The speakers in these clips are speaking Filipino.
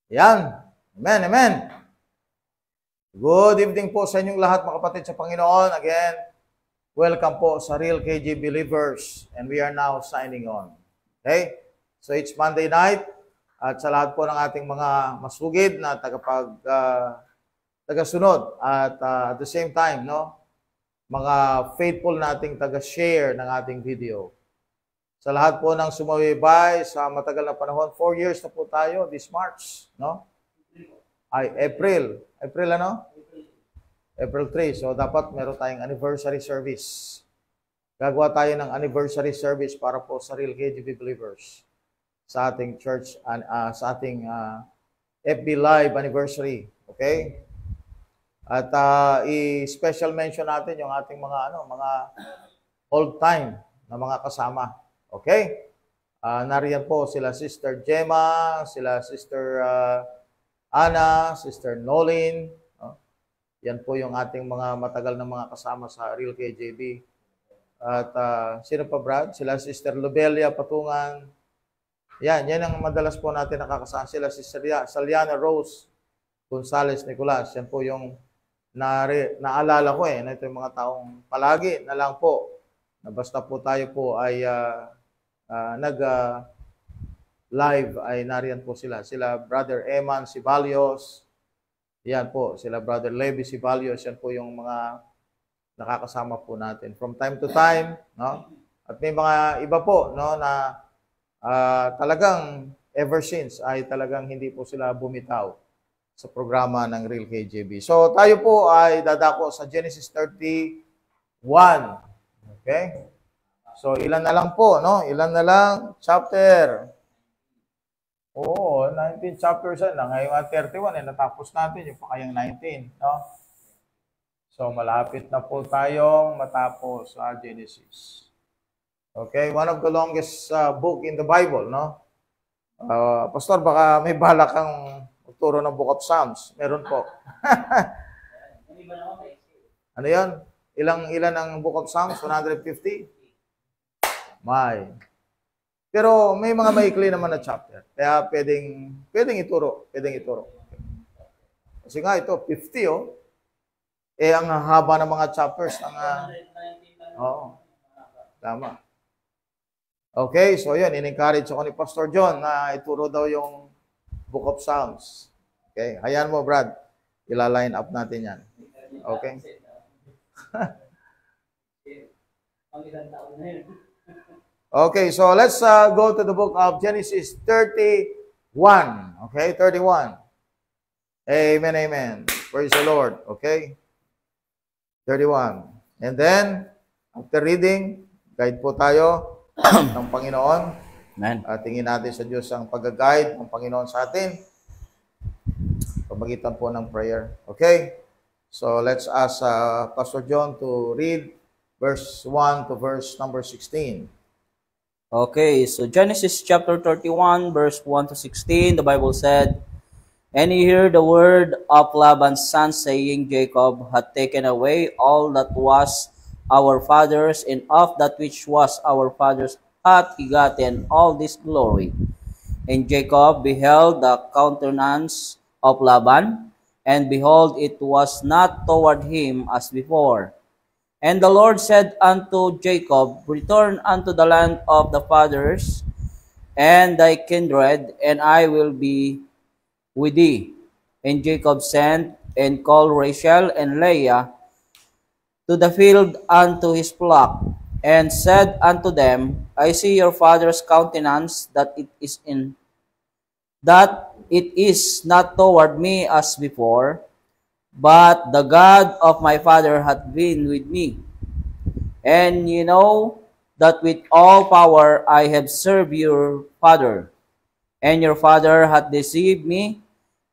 Yan. Amen, amen. Good evening po sa inyong lahat, mga kapatid sa Panginoon. Again, welcome po sa Real KJ Believers. And we are now signing on. Okay? So it's Monday night. At sa lahat po ng ating mga masugid na tagasunod. At at the same time, no, mga faithful nating taga-share ng ating video. Sa lahat po ng sumaybay sa matagal na panahon, 4 years na po tayo this March, no? Ay, April. April ano? April 3. So, dapat meron tayong anniversary service. Gagawa tayo ng anniversary service para po sa Real KGB Believers sa ating church, sa ating FB Live anniversary. Okay? At i-special mention natin yung ating mga old time na mga kasama. Okay? Nariyan po sila Sister Gemma, sila Sister Ana, Sister Nolin. Yan po yung ating mga matagal na mga kasama sa Real KJB. At sino pa, Brad? Sila Sister Lobelia Patungan. Yan ang madalas po natin nakakasama. Sila Sister Saliana Rose Gonzales Nicolas. Yan po yung naalala ko na ito yung mga taong palagi na lang po na basta po tayo po ay nag-live ay nariyan po sila. Sila Brother Eman Sibalios. Yan po. Sila Brother Levi Sibalios. Yan po yung mga nakakasama po natin. From time to time, no? At may mga iba po, no, na talagang ever since ay talagang hindi po sila bumitaw sa programa ng Real KJB. So tayo po ay dadako sa Genesis 31. Okay? So ilan na lang po, no? Ilan na lang chapter? Oo, 19 chapters na. Ngayon at 31 natapos natin yung pakayang 19, no? So malapit na po tayong matapos sa Genesis. Okay, one of the longest book in the Bible, no? Pastor, baka may balak kang magturo ng Book of Psalms. Meron po. Ano yan? Ilan ang Book of Psalms? 150? May. Pero may mga maikli naman na chapter. Kaya pwedeng ituro. Pwedeng ituro. Kasi nga ito, 50 oh. Eh, ang haba ng mga chapters. Oo. Tama. Okay, so yun, in-encourage ako ni Pastor John na ituro daw yung Book of Psalms. Okay, hayaan mo Brad, ila-line up natin yan. Okay? Okay, so let's go to the book of Genesis 31. Okay, 31. Amen, amen. Praise the Lord. Okay? 31. And then, after reading, guide po tayo ng Panginoon. Amen. Tingin natin sa Diyos ang pag-guide ng Panginoon sa atin. Pamagitan po ng prayer. Okay? So, let's ask Pastor John to read verse 1 to verse number 16. Okay, so Genesis chapter 31, verse 1 to 16, the Bible said, "And he heard the word of Laban's son, saying, Jacob hath taken away all that was our fathers, and of that which was our fathers hath he gotten all this glory. And Jacob beheld the countenance of Laban, and behold, it was not toward him as before. And the Lord said unto Jacob, Return unto the land of the fathers and thy kindred, and I will be with thee. And Jacob sent and called Rachel and Leah to the field unto his flock, and said unto them, I see your father's countenance, that it is not toward me as before, but the God of my father hath been with me. And ye know that with all power I have served your father. And your father hath deceived me,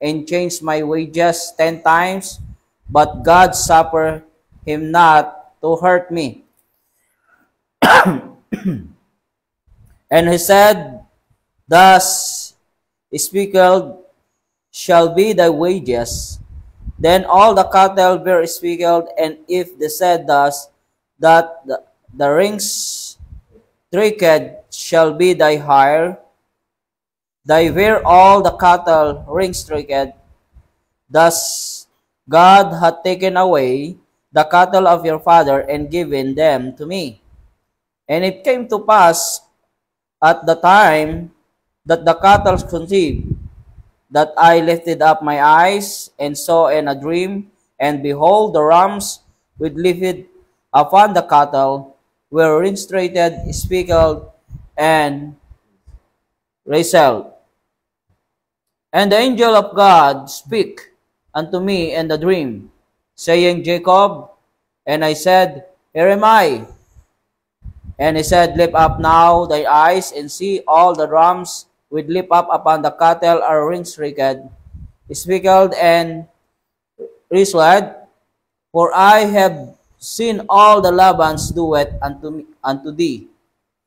and changed my wages 10 times, but God suffered him not to hurt me. And he said, Thus speckled shall be thy wages. Then all the cattle were speckled, and if they said thus, that the rings tricked shall be thy hire, thy were all the cattle rings tricked. Thus God hath taken away the cattle of your father, and given them to me. And it came to pass at the time that the cattle conceived, that I lifted up my eyes, and saw in a dream, and behold, the rams which lived upon the cattle were rinstrated, speckled, and wrestled. And the angel of God spake unto me in the dream, saying, Jacob. And I said, Here am I. And he said, Lift up now thy eyes, and see all the rams which lift up upon the cattle are ring-streaked, speckled, and wrestled. For I have seen all the Labans do it unto thee.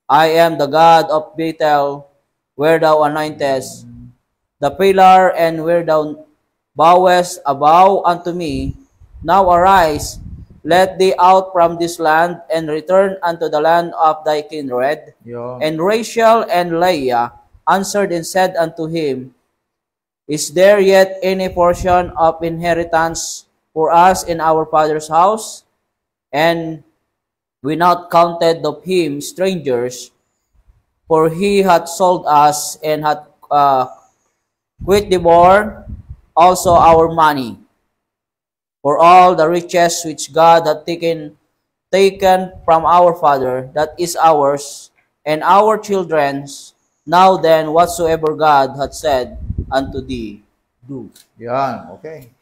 I am the God of Bethel, where thou anointest the pillar, and where thou bowest a bow unto me. Now arise, let thee out from this land, and return unto the land of thy kindred. Yeah. And Rachel and Leah answered and said unto him, Is there yet any portion of inheritance for us in our father's house? And we not counted of him strangers, for he hath sold us, and hath quit devoured also our money. For all the riches which God hath taken from our father, that is ours, and our children's. Now then, whatsoever God hath said unto thee, do. Yan, okay.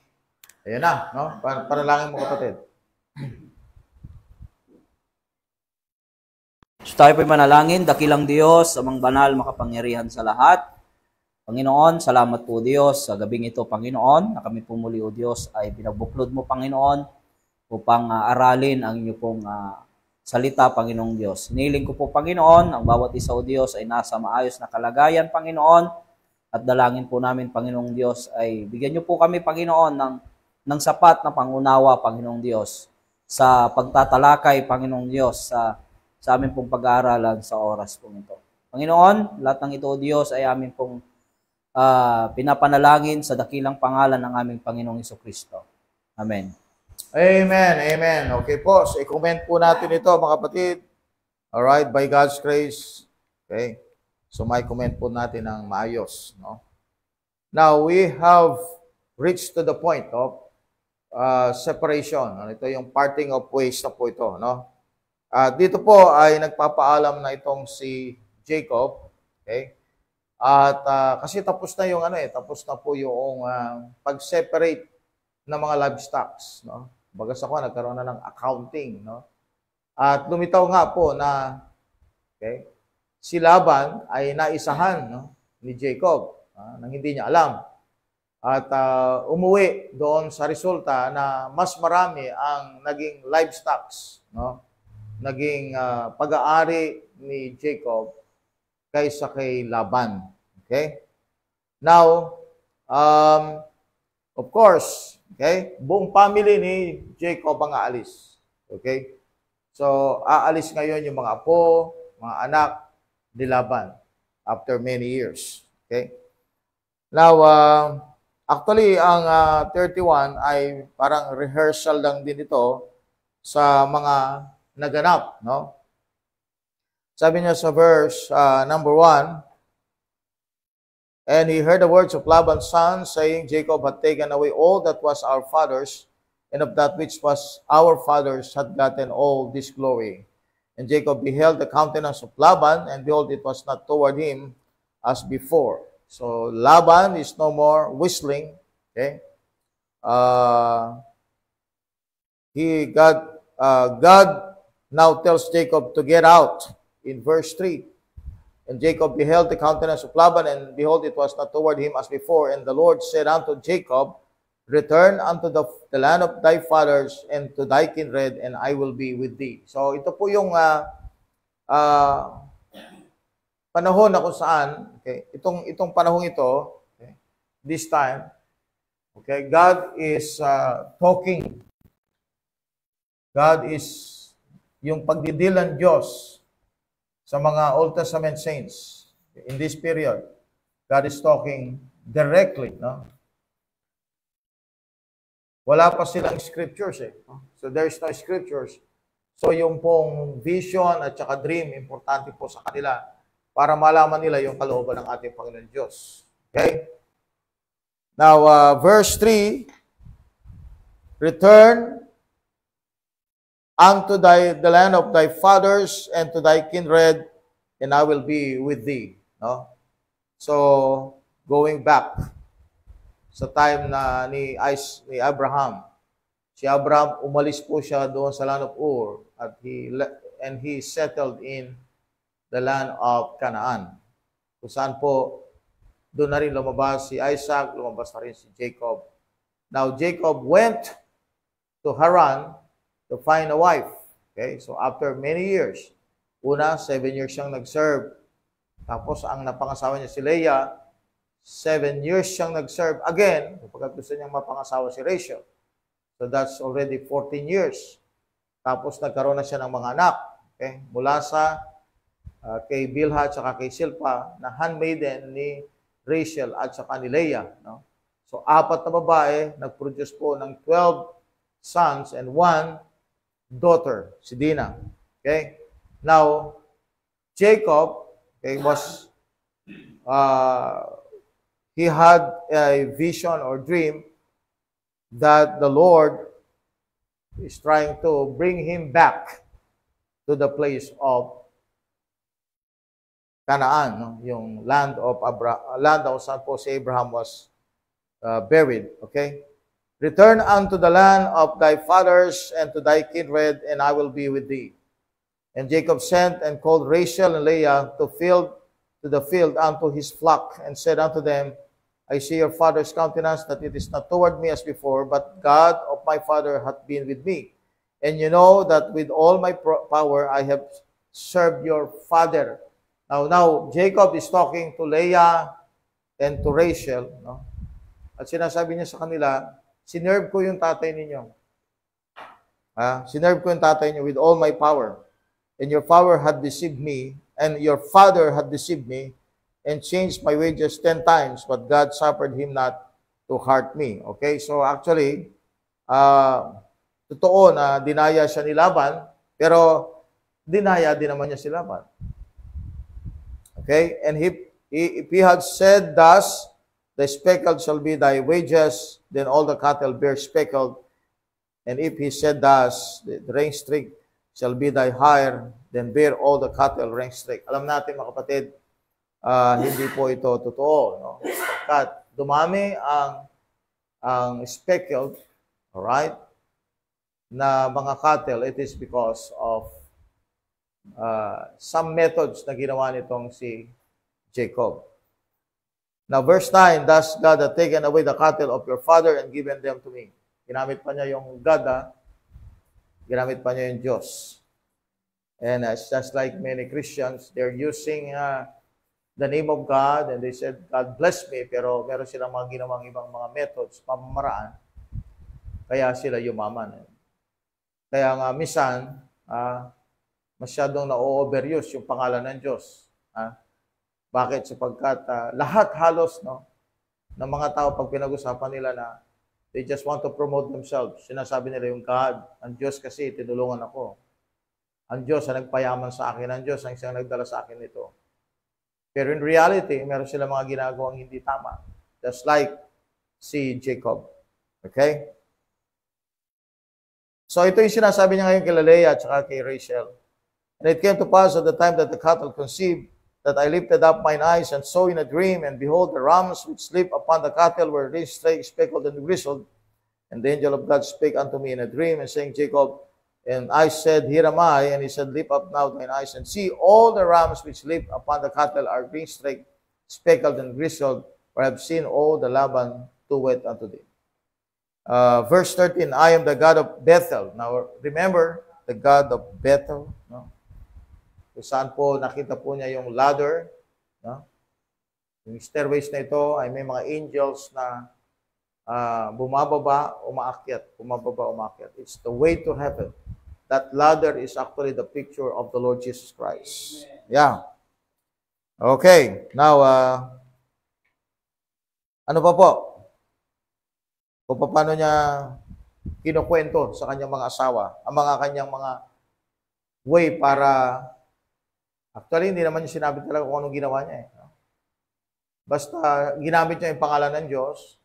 Ayan na, no? Panalangin mo, kapatid. So tayo po'y manalangin, dakilang Diyos, amang banal, makapangyarihan sa lahat. Panginoon, salamat po Diyos sa gabing ito, Panginoon, na kami po muli o Diyos ay pinagbuklod mo, Panginoon, upang aralin ang inyo pong salita, Panginoong Diyos. Hiniling ko po, Panginoon, ang bawat isa o Diyos ay nasa maayos na kalagayan, Panginoon, at dalangin po namin, Panginoong Diyos, ay bigyan niyo po kami, Panginoon, ng sapat na pangunawa, Panginoong Diyos, sa pagtatalakay, Panginoong Diyos, sa amin pong pag-aaralan sa oras pong ito. Panginoon, lahat ng ito, o Diyos, ay amin pong pinapanalangin sa dakilang pangalan ng aming Panginoong Jesucristo. Amen. Amen, amen. Okay po, so i-comment po natin ito, mga kapatid. Alright, by God's grace. Okay, so may comment po natin ng maayos. No? Now, we have reached to the point of separation. Ito yung parting of ways na po ito. No? Dito po ay nagpapaalam na itong si Jacob. Okay? At kasi tapos na yung tapos na po yung pag-separate ng mga livestocks, no? Bagas ako nagkaroon na ng accounting, no? At lumitaw nga po na si Laban ay naisahan, no, ni Jacob, nang hindi niya alam. At umuwi doon sa resulta na mas marami ang naging livestocks, no? Naging pag-aari ni Jacob kaysa kay Laban. Okay? Now, of course, buong family ni Jacob ang aalis. Okay? So, aalis ngayon yung mga apo, mga anak ni Laban after many years. Okay? Now, actually, ang 31 ay parang rehearsal lang din ito sa mga naganap, no? Sabi niya sa verse number 1, and he heard the words of Laban's son, saying, Jacob had taken away all that was our father's, and of that which was our father's had gotten all this glory. And Jacob beheld the countenance of Laban, and behold, it was not toward him as before. So Laban is no more whistling. Okay, God now tells Jacob to get out in verse 3. And Jacob beheld the countenance of Laban, and behold, it was not toward him as before. And the Lord said unto Jacob, return unto the land of thy fathers and to thy kindred, and I will be with thee. So ito po yung panahon na kung saan, itong panahong ito, this time, God is talking. God is yung pagdidilan Diyos sa mga Old Testament saints in this period. God is talking directly, no? Wala pa silang scriptures So there's no scriptures. So yung pong vision at saka dream, importante po sa kanila para malaman nila yung kalooban ng ating Panginoon Diyos. Okay? Now, verse 3, return unto the land of thy fathers and to thy kindred, and I will be with thee. No? So, going back sa time na ni Abraham, si Abraham, umalis po siya doon sa land of Ur, at he settled in the land of Canaan. Kung saan po, doon na rin lumabas si Isaac, lumabas na rin si Jacob. Now, Jacob went to Haran to find a wife. Okay? So, after many years, una, 7 years siyang nag-serve. Tapos, ang napangasawa niya si Leah, 7 years siyang nag-serve again, kapag gusto niyang mapangasawa si Rachel. So, that's already 14 years. Tapos, nagkaroon na siya ng mga anak. Okay? Mula sa kay Bilha at saka kay Silpa, na handmaiden ni Rachel at saka ni Leah. No? So, 4 na babae, nag-produce po ng 12 sons and 1 daughter, si Dinah. Okay? Now, Jacob, he had a vision or dream that the Lord is trying to bring him back to the place of Canaan, no? Yung land of saan po si Abraham was buried. Okay? Return unto the land of thy fathers and to thy kindred, and I will be with thee. And Jacob sent and called Rachel and Leah to the field unto his flock, and said unto them, I see your father's countenance, that it is not toward me as before, but God of my father hath been with me. And you know that with all my power I have served your father. Now, Jacob is talking to Leah and to Rachel, no? At sinasabi niya sa kanila, sinerve ko yung tatay ninyo. Sinerve ko yung tatay niyo with all my power. And your father had deceived me, and your father had deceived me, and changed my wages 10 times, but God suffered him not to hurt me. Okay, so actually, totoo na dinaya siya ni Laban, pero dinaya din naman niya si Laban. Okay, and if he had said thus, the speckled shall be thy wages, then all the cattle bear speckled. And if he said thus, the rank streak shall be thy hire, then bear all the cattle rank streak. Alam natin mga kapatid, hindi po ito totoo, no? Pagkat dumami ang speckled, alright, na mga cattle, it is because of some methods na ginawa nitong si Jacob. Now, verse 9, thus God hath taken away the cattle of your father and given them to me. Ginamit pa niya yung God, ginamit pa niya yung Diyos. And it's just like many Christians, they're using the name of God, and they said, God bless me, pero meron silang mga ginawang ibang mga methods, pamamaraan, kaya sila yumaman. Kaya nga, minsan, masyadong na-overuse yung pangalan ng Diyos. Bakit? Sapagkat lahat halos, no, ng mga tao, pag pinag-usapan nila na they just want to promote themselves, sinasabi nila yung God, ang Diyos kasi, tinulungan ako. Ang Diyos ang nagpayaman sa akin, ang Diyos ang siyang nagdala sa akin nito. Pero in reality, meron sila mga ginagawang hindi tama. Just like si Jacob. Okay? So ito yung sinasabi niya ngayon kay Leah at saka kay Rachel. And it came to pass at the time that the cattle conceived, that I lifted up mine eyes and saw in a dream, and behold, the rams which sleep upon the cattle were speckled and grizzled. And the angel of God spake unto me in a dream, and saying, Jacob, and I said, Here am I. And he said, Lift up now thine eyes, and see, all the rams which sleep upon the cattle are green-streaked, speckled and grizzled, for I have seen all the Laban too wet unto thee. Verse 13, I am the God of Bethel. Now, remember, the God of Bethel, no? Kung saan po nakita po niya yung ladder, no? Yung stairways na ito ay may mga angels na bumababa, umaakyat, bumababa, umaakyat. It's the way to heaven. That ladder is actually the picture of the Lord Jesus Christ. Yeah. Okay. Now, ano pa po? Kung paano niya kinukwento sa kanyang mga asawa, ang mga kanyang mga way para, actually, hindi naman niya sinabi talaga kung anong ginawa niya. Basta, ginamit niya yung pangalan ng Diyos.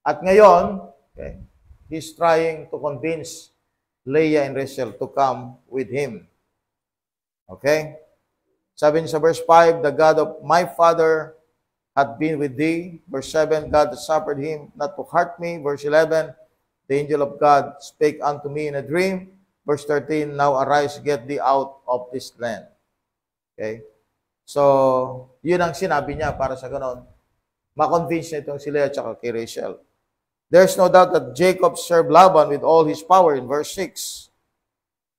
At ngayon, okay, he's trying to convince Leah and Rachel to come with him. Okay? Sabi niya sa verse 5, the God of my father hath been with thee. Verse 7, God hath suffered him not to hurt me. Verse 11, the angel of God spake unto me in a dream. Verse 13, now arise, get thee out of this land. Okay? So, yun ang sinabi niya para sa ganon. Ma-convince niya itong si Leah at kay Rachel. There's no doubt that Jacob served Laban with all his power in verse 6.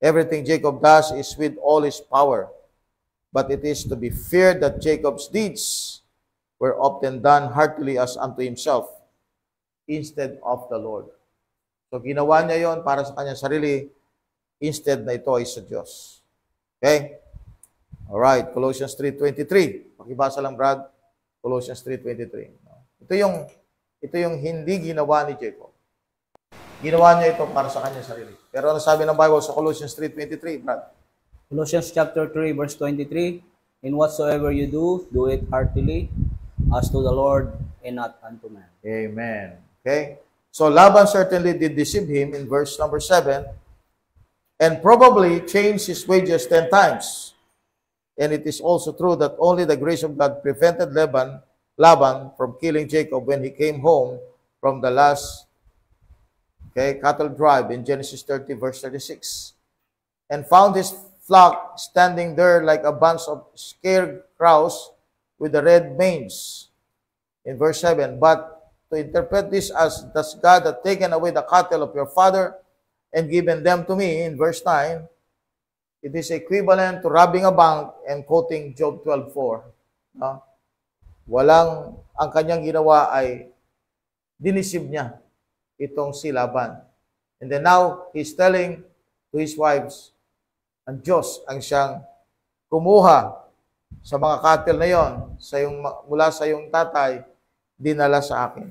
Everything Jacob does is with all his power. But it is to be feared that Jacob's deeds were often done heartily as unto himself instead of the Lord. So ginawa niya yon para sa kanyang sarili instead na ito ay sa Diyos. Okay? Alright, Colossians 3:23. Pakibasa lang, Brad. Colossians 3:23. Ito yung hindi ginawa ni Jacob. Ginawa niya ito para sa kanyang sarili. Pero ano sabi ng Bible sa Colossians 3:23, Brad? Colossians chapter 3, verse 23, in whatsoever you do it heartily, as to the Lord and not unto man. Amen. Okay? So Laban certainly did deceive him in verse number 7, and probably changed his wages 10 times. And it is also true that only the grace of God prevented Laban from killing Jacob when he came home from the last cattle drive in Genesis 30, verse 36, and found his flock standing there like a bunch of scarecrows with the red manes in verse 7. But to interpret this as, thus God had taken away the cattle of your father and given them to me, in verse 9, it is equivalent to robbing a bank and quoting Job 12:4. No? Ang kanyang ginawa ay dinisib niya itong si Laban. And then now, he's telling to his wives, ang Diyos ang siyang kumuha sa mga cattle na yon mula sa iyong tatay, dinala sa akin.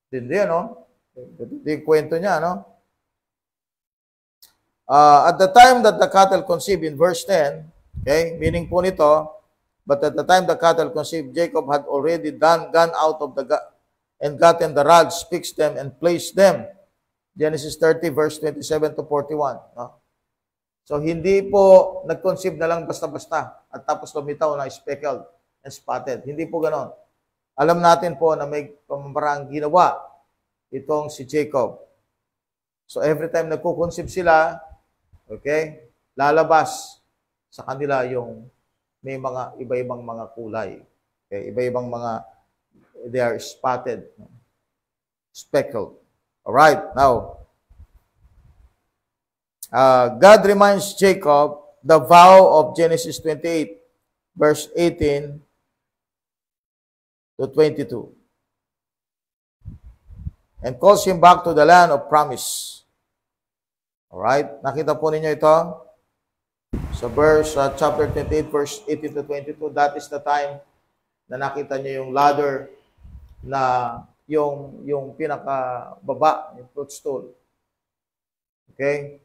Hindi, no? Hindi yung kwento niya, no? At the time that the cattle conceived, in verse 10, meaning po nito, but at the time the cattle conceived, Jacob had already gone out of and gotten the rods, fixed them, and placed them. Genesis 30, verse 27 to 41. No? So, hindi po nag-conceive na lang basta-basta at tapos lumitaw na speckled and spotted. Hindi po ganon. Alam natin po na may pamamaraang ginawa itong si Jacob. So, every time nagko-conceive sila, lalabas sa kanila yung may mga iba-ibang mga kulay. Iba-ibang mga, they are spotted, speckled. Alright, now, God reminds Jacob the vow of Genesis 28, verse 18 to 22, and calls him back to the land of promise. Alright, nakita po ninyo ito? Sa chapter 28, verse 18 to 22, that is the time na nakita niyo yung ladder na yung pinakababa, yung footstool.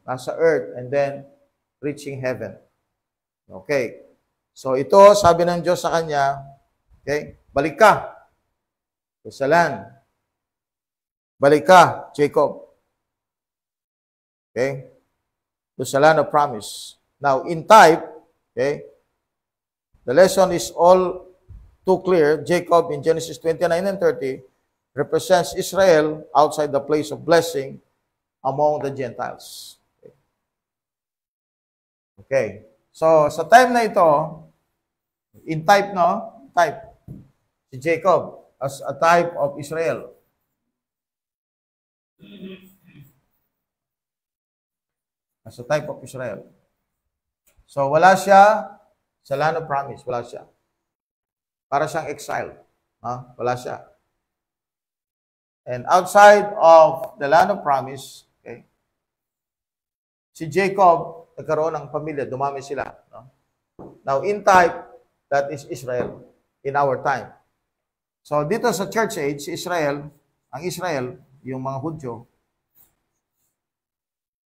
Nasa earth and then reaching heaven. So ito, sabi ng Diyos sa kanya, balik ka sa land. Balik ka, Jacob. To sa land of promise. Now, in type, the lesson is all too clear. Jacob in Genesis 29 and 30 represents Israel outside the place of blessing among the Gentiles. So, sa time na ito, in type, no? Type. Si Jacob as a type of Israel. As a type of Israel. So, wala siya sa land of promise. Wala siya. Para siyang exile. Wala siya. And outside of the land of promise, si Jacob, nagkaroon ng pamilya, dumami sila. No? Now, in type, that is Israel in our time. So, dito sa church age, si Israel, ang Israel, yung mga Hudyo,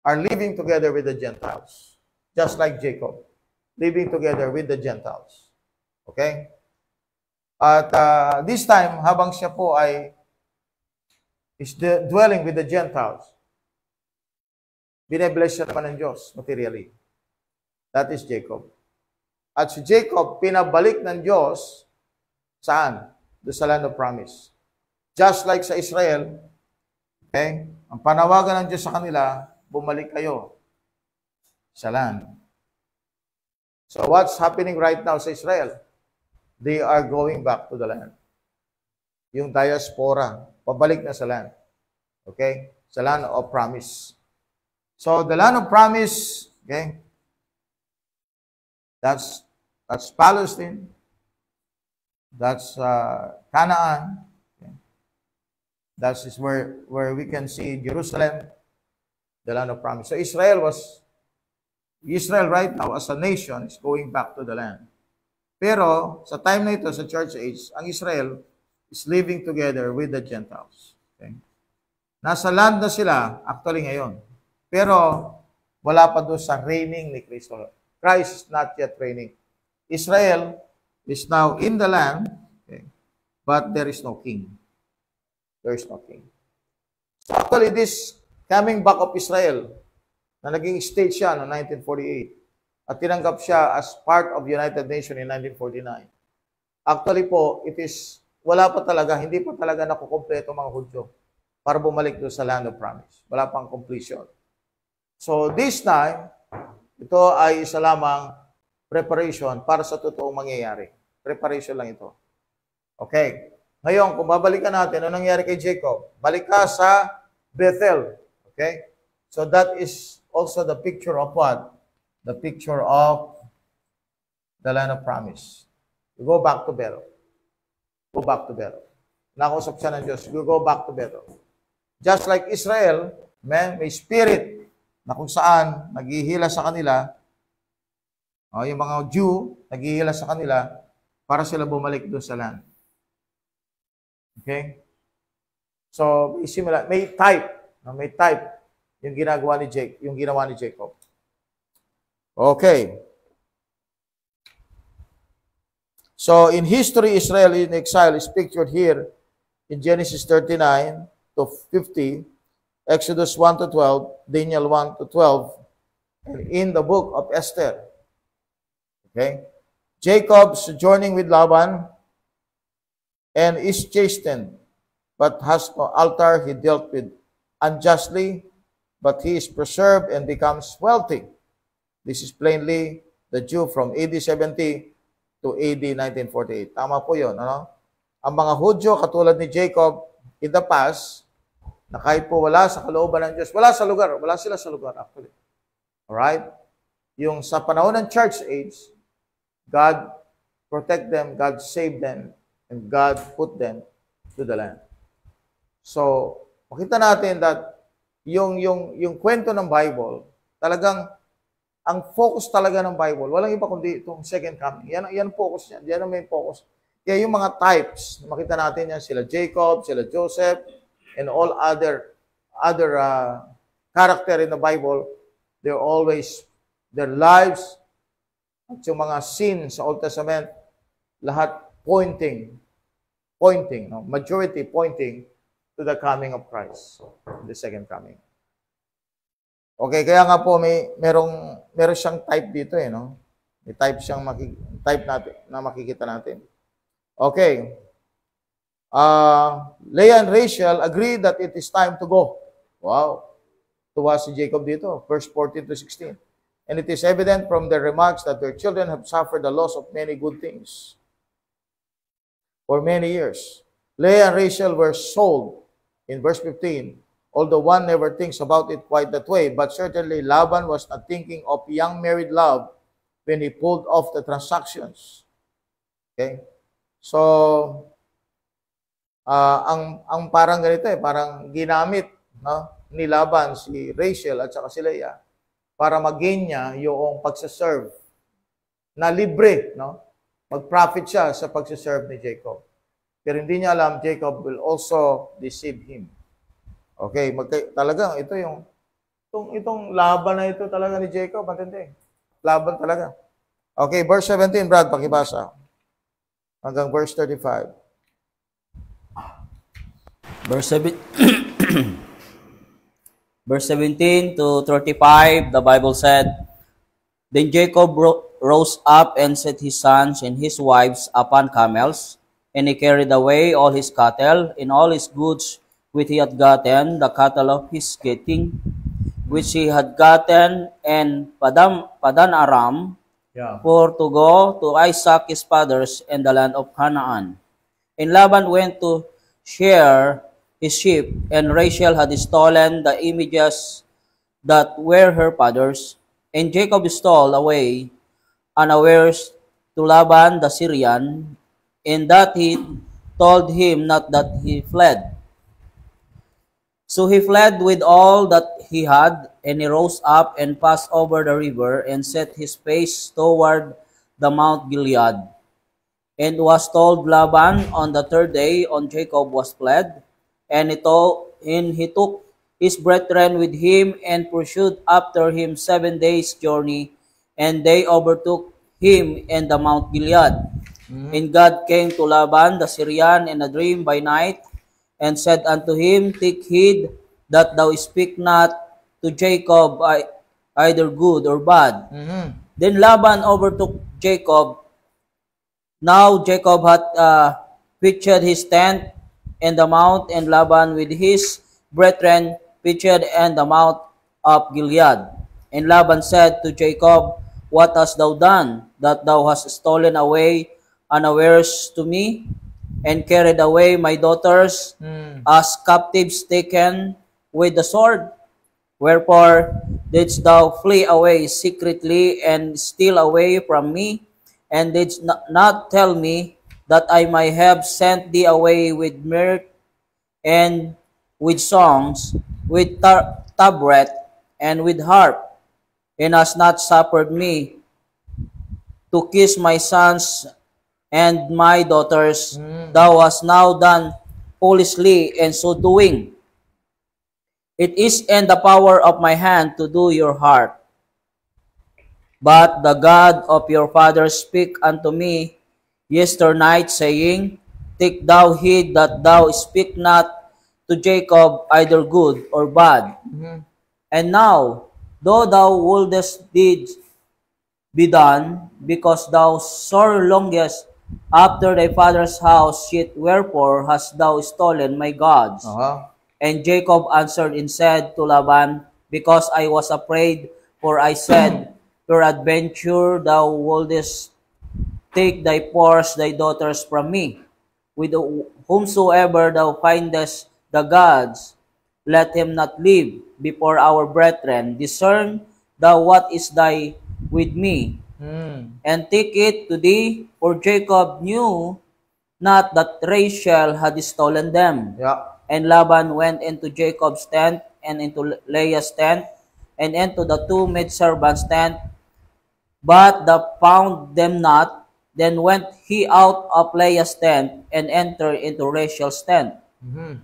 are living together with the Gentiles. Just like Jacob, living together with the Gentiles. At this time, habang siya po is dwelling with the Gentiles, bine-bless siya naman ng Diyos materially. That is Jacob. At si Jacob, pinabalik ng Diyos, saan? Doon sa land of promise. Just like sa Israel, ang panawagan ng Diyos sa kanila, bumalik kayo sa land. So what's happening right now sa Israel? They are going back to the land. Yung diaspora, pabalik na sa land. Sa land of promise. So the land of promise, that's Palestine. That's Canaan. That is where we can see Jerusalem, the land of promise. So Israel right now as a nation is going back to the land. Pero sa time na ito, sa church age, ang Israel is living together with the Gentiles. Nasa land na sila actually ngayon. Pero wala pa doon sa reigning ni Kristo. Christ is not yet reigning. Israel is now in the land, but there is no king. There is no king. So actually, this coming back of Israel, na naging state siya noong 1948, at tinanggap siya as part of United Nations in 1949. Actually po, wala pa talaga, hindi pa talaga nakukumpleto mga Hudyo. para bumalik doon sa land of promise. Wala pang completion. So this time, ito ay isa lamang preparation para sa totoong mangyayari. Preparation lang ito. Okay. Ngayon, kung babalikan natin, ano nangyari kay Jacob? Balik ka sa Bethel. Okay? So that is also the picture of what? The picture of the land of promise. You go back to Bethel. Go back to Bethel. Nakausap siya ng Diyos. You go back to Bethel. Just like Israel, may spirit na kung saan naghihila sa kanila, yung mga Jew, naghihila sa kanila para sila bumalik doon sa land. Okay? So, similar. May type. May type yung ginagawa ni ginawa ni Jacob. Okay. So, in history, Israel in exile is pictured here in Genesis 39 to 50, Exodus 1 to 12, Daniel 1 to 12, and in the book of Esther. Okay? Jacob sojourning with Laban and is chastened, but has no altar. He dealt with unjustly, but he is preserved and becomes wealthy. This is plainly the Jew from AD 70 to AD 1948. Tama po yun. Ano? Ang mga Hudyo, katulad ni Jacob in the past, na kahit po wala sa kalooban ng Diyos, wala sila sa lugar actually. Alright? Yung sa panahon ng church age, God protect them, God save them, and God put them to the land. So, makita natin that yung kwento ng Bible, talagang ang focus talaga ng Bible, walang iba kundi itong second coming. Yan focus niya. Yan ang main focus. Kaya yung mga types, makita natin yan, sila Jacob, sila Joseph, and all other character in the Bible, they're always, their lives, at yung mga scenes sa Old Testament, lahat pointing, no? Majority pointing to the coming of Christ, the second coming. Okay, kaya nga po meron siyang type dito no? May type siyang type natin na makikita natin. Okay. Leah and Rachel agreed that it is time to go. Wow. Tuwa si Jacob dito, verse 14 to 16. And it is evident from their remarks that their children have suffered the loss of many good things for many years. Leah and Rachel were sold in verse 15, although one never thinks about it quite that way, but certainly Laban was not thinking of young married love when he pulled off the transactions. Okay? So, ang parang ganito parang ginamit no, ni Laban si Rachel at saka si Leah para mag-gain niya yung pagsaserve na libre, no? Mag-profit siya sa pagsaserve ni Jacob. Pero hindi niya alam, Jacob will also deceive him. Okay, talagang ito itong laban na ito talaga ni Jacob, matindi. Laban talaga. Okay, verse 17, Brad, pakibasa. Hanggang verse 35. Verse 17 to 35, the Bible said, Then Jacob rose up and set his sons and his wives upon camels, and he carried away all his cattle and all his goods which he had gotten, the cattle of his getting, which he had gotten, and Padan Aram, for to go to Isaac his fathers and the land of Canaan. And Laban went to share his sheep, and Rachel had stolen the images that were her father's, and Jacob stole away unawares to Laban the Syrian, in that he told him not that he fled. So he fled with all that he had, and he rose up and passed over the river, and set his face toward the Mount Gilead. And was told Laban on the third day on Jacob was fled, and he took his brethren with him, and pursued after him 7 days' journey, and they overtook him in the Mount Gilead. And God came to Laban the Syrian in a dream by night, and said unto him, Take heed that thou speak not to Jacob either good or bad. Then Laban overtook Jacob. Now Jacob had pitched his tent in the mount, and Laban with his brethren pitched in the mouth of Gilead. And Laban said to Jacob, What hast thou done, that thou hast stolen away unawares to me, and carried away my daughters as captives taken with the sword? Wherefore didst thou flee away secretly and steal away from me, and didst not tell me that I might have sent thee away with mirth and with songs, with tabret and with harp, and hast not suffered me to kiss my sons and my daughters? Thou hast now done foolishly, and so doing, it is in the power of my hand to do your heart. But the God of your fathers spake unto me yesternight, saying, Take thou heed that thou speak not to Jacob either good or bad. And now, though thou wouldest deeds be done, because thou sore longest after thy father's house, yet wherefore hast thou stolen my gods? And Jacob answered and said to Laban, Because I was afraid, for I said, Peradventure thou wouldest take thy pores, thy daughters from me. With whomsoever thou findest the gods, let him not live before our brethren. Discern thou what is thy with me, and take it to thee, for Jacob knew not that Rachel had stolen them. And Laban went into Jacob's tent, and into Leah's tent, and into the two maidservants' tent, but found them not. Then went he out of Leah's tent, and entered into Rachel's tent.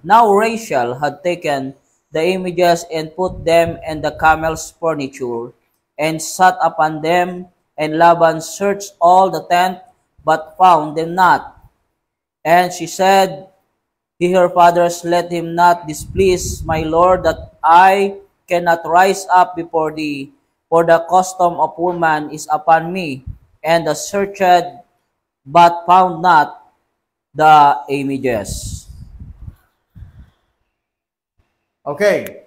Now Rachel had taken the images, and put them in the camel's furniture, and sat upon them. And Laban searched all the tent, but found them not. And she said, He her fathers, let him not displease my lord, that I cannot rise up before thee, for the custom of woman is upon me. And the searched, but found not the images. Okay.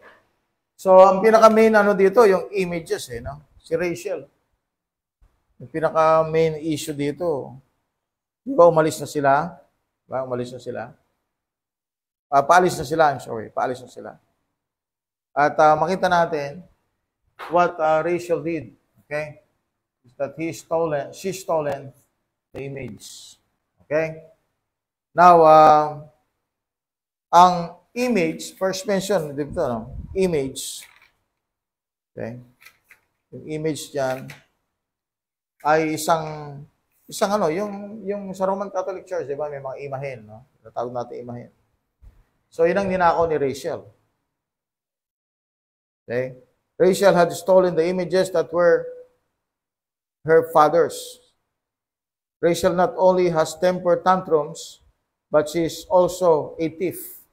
So, ang pinaka-main dito, yung images, no? Si Rachel. Yung pinaka-main issue dito, di ba umalis na sila? Diba? Umalis na sila. Paalis na sila, paalis na sila. At makita natin what Rachel did, okay? Is that she stolen the image. Okay? Now, ang image, first mention dito, no? Image. Okay? Yung image diyan ay isang yung sa Roman Catholic Church, di ba, may mga imahen, no? Natawag natin imahen. So, yun ang ninakaw ni Rachel. Okay? Rachel had stolen the images that were her father's. Rachel not only has temper tantrums, but she is also a thief.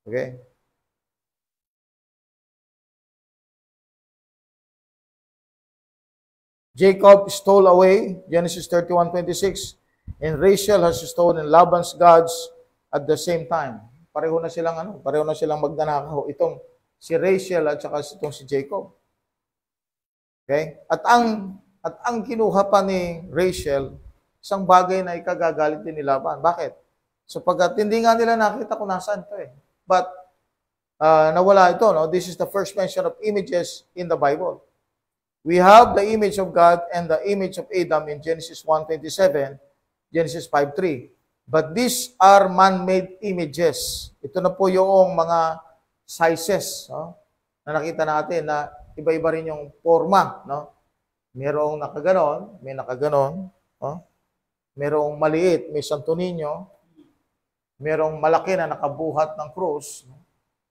Okay? Jacob stole away, Genesis 31:26, and Rachel has stolen Laban's gods at the same time. Pareho na silang magnanakaw. Itong si Rachel at saka itong si Jacob. Okay? At ang kinuha pa ni Rachel, isang bagay na ikagagalit din ni Laban. Bakit? Sapagkat hindi nga nila nakita kung nasaan ito eh. But nawala ito, no? This is the first mention of images in the Bible. We have the image of God and the image of Adam in Genesis 1:27, Genesis 5:3. But these are man-made images. Ito na po yung mga sizes, no? Na nakita natin na iba-iba rin yung forma, no? Merong nakaganon, may nakaganon, no? Merong maliit, may Santo Niño, merong malaki na nakabuhat ng krus.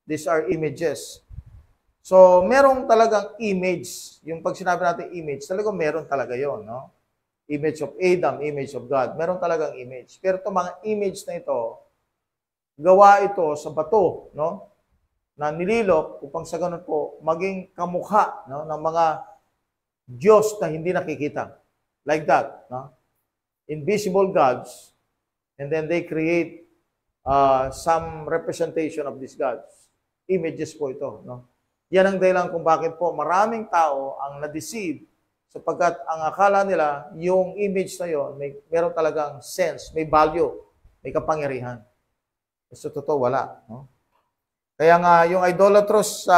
These are images. So, merong talagang image. Yung pag sinabi natin image, talagang meron talaga yon, no? Image of Adam, image of God. Meron talagang image. Pero itong mga image na ito, gawa ito sa bato, no? Na nililok upang sa ganun po, maging kamukha, no? Ng mga Diyos na hindi nakikita. Like that, no? Invisible gods, and then they create some representation of these gods. images po ito. No? Yan ang dahilan kung bakit po maraming tao ang na-deceive sapagkat ang akala nila, yung image na yon meron talagang sense, may value, may kapangyarihan. So, totoo, wala. No? Kaya nga, yung idolatrous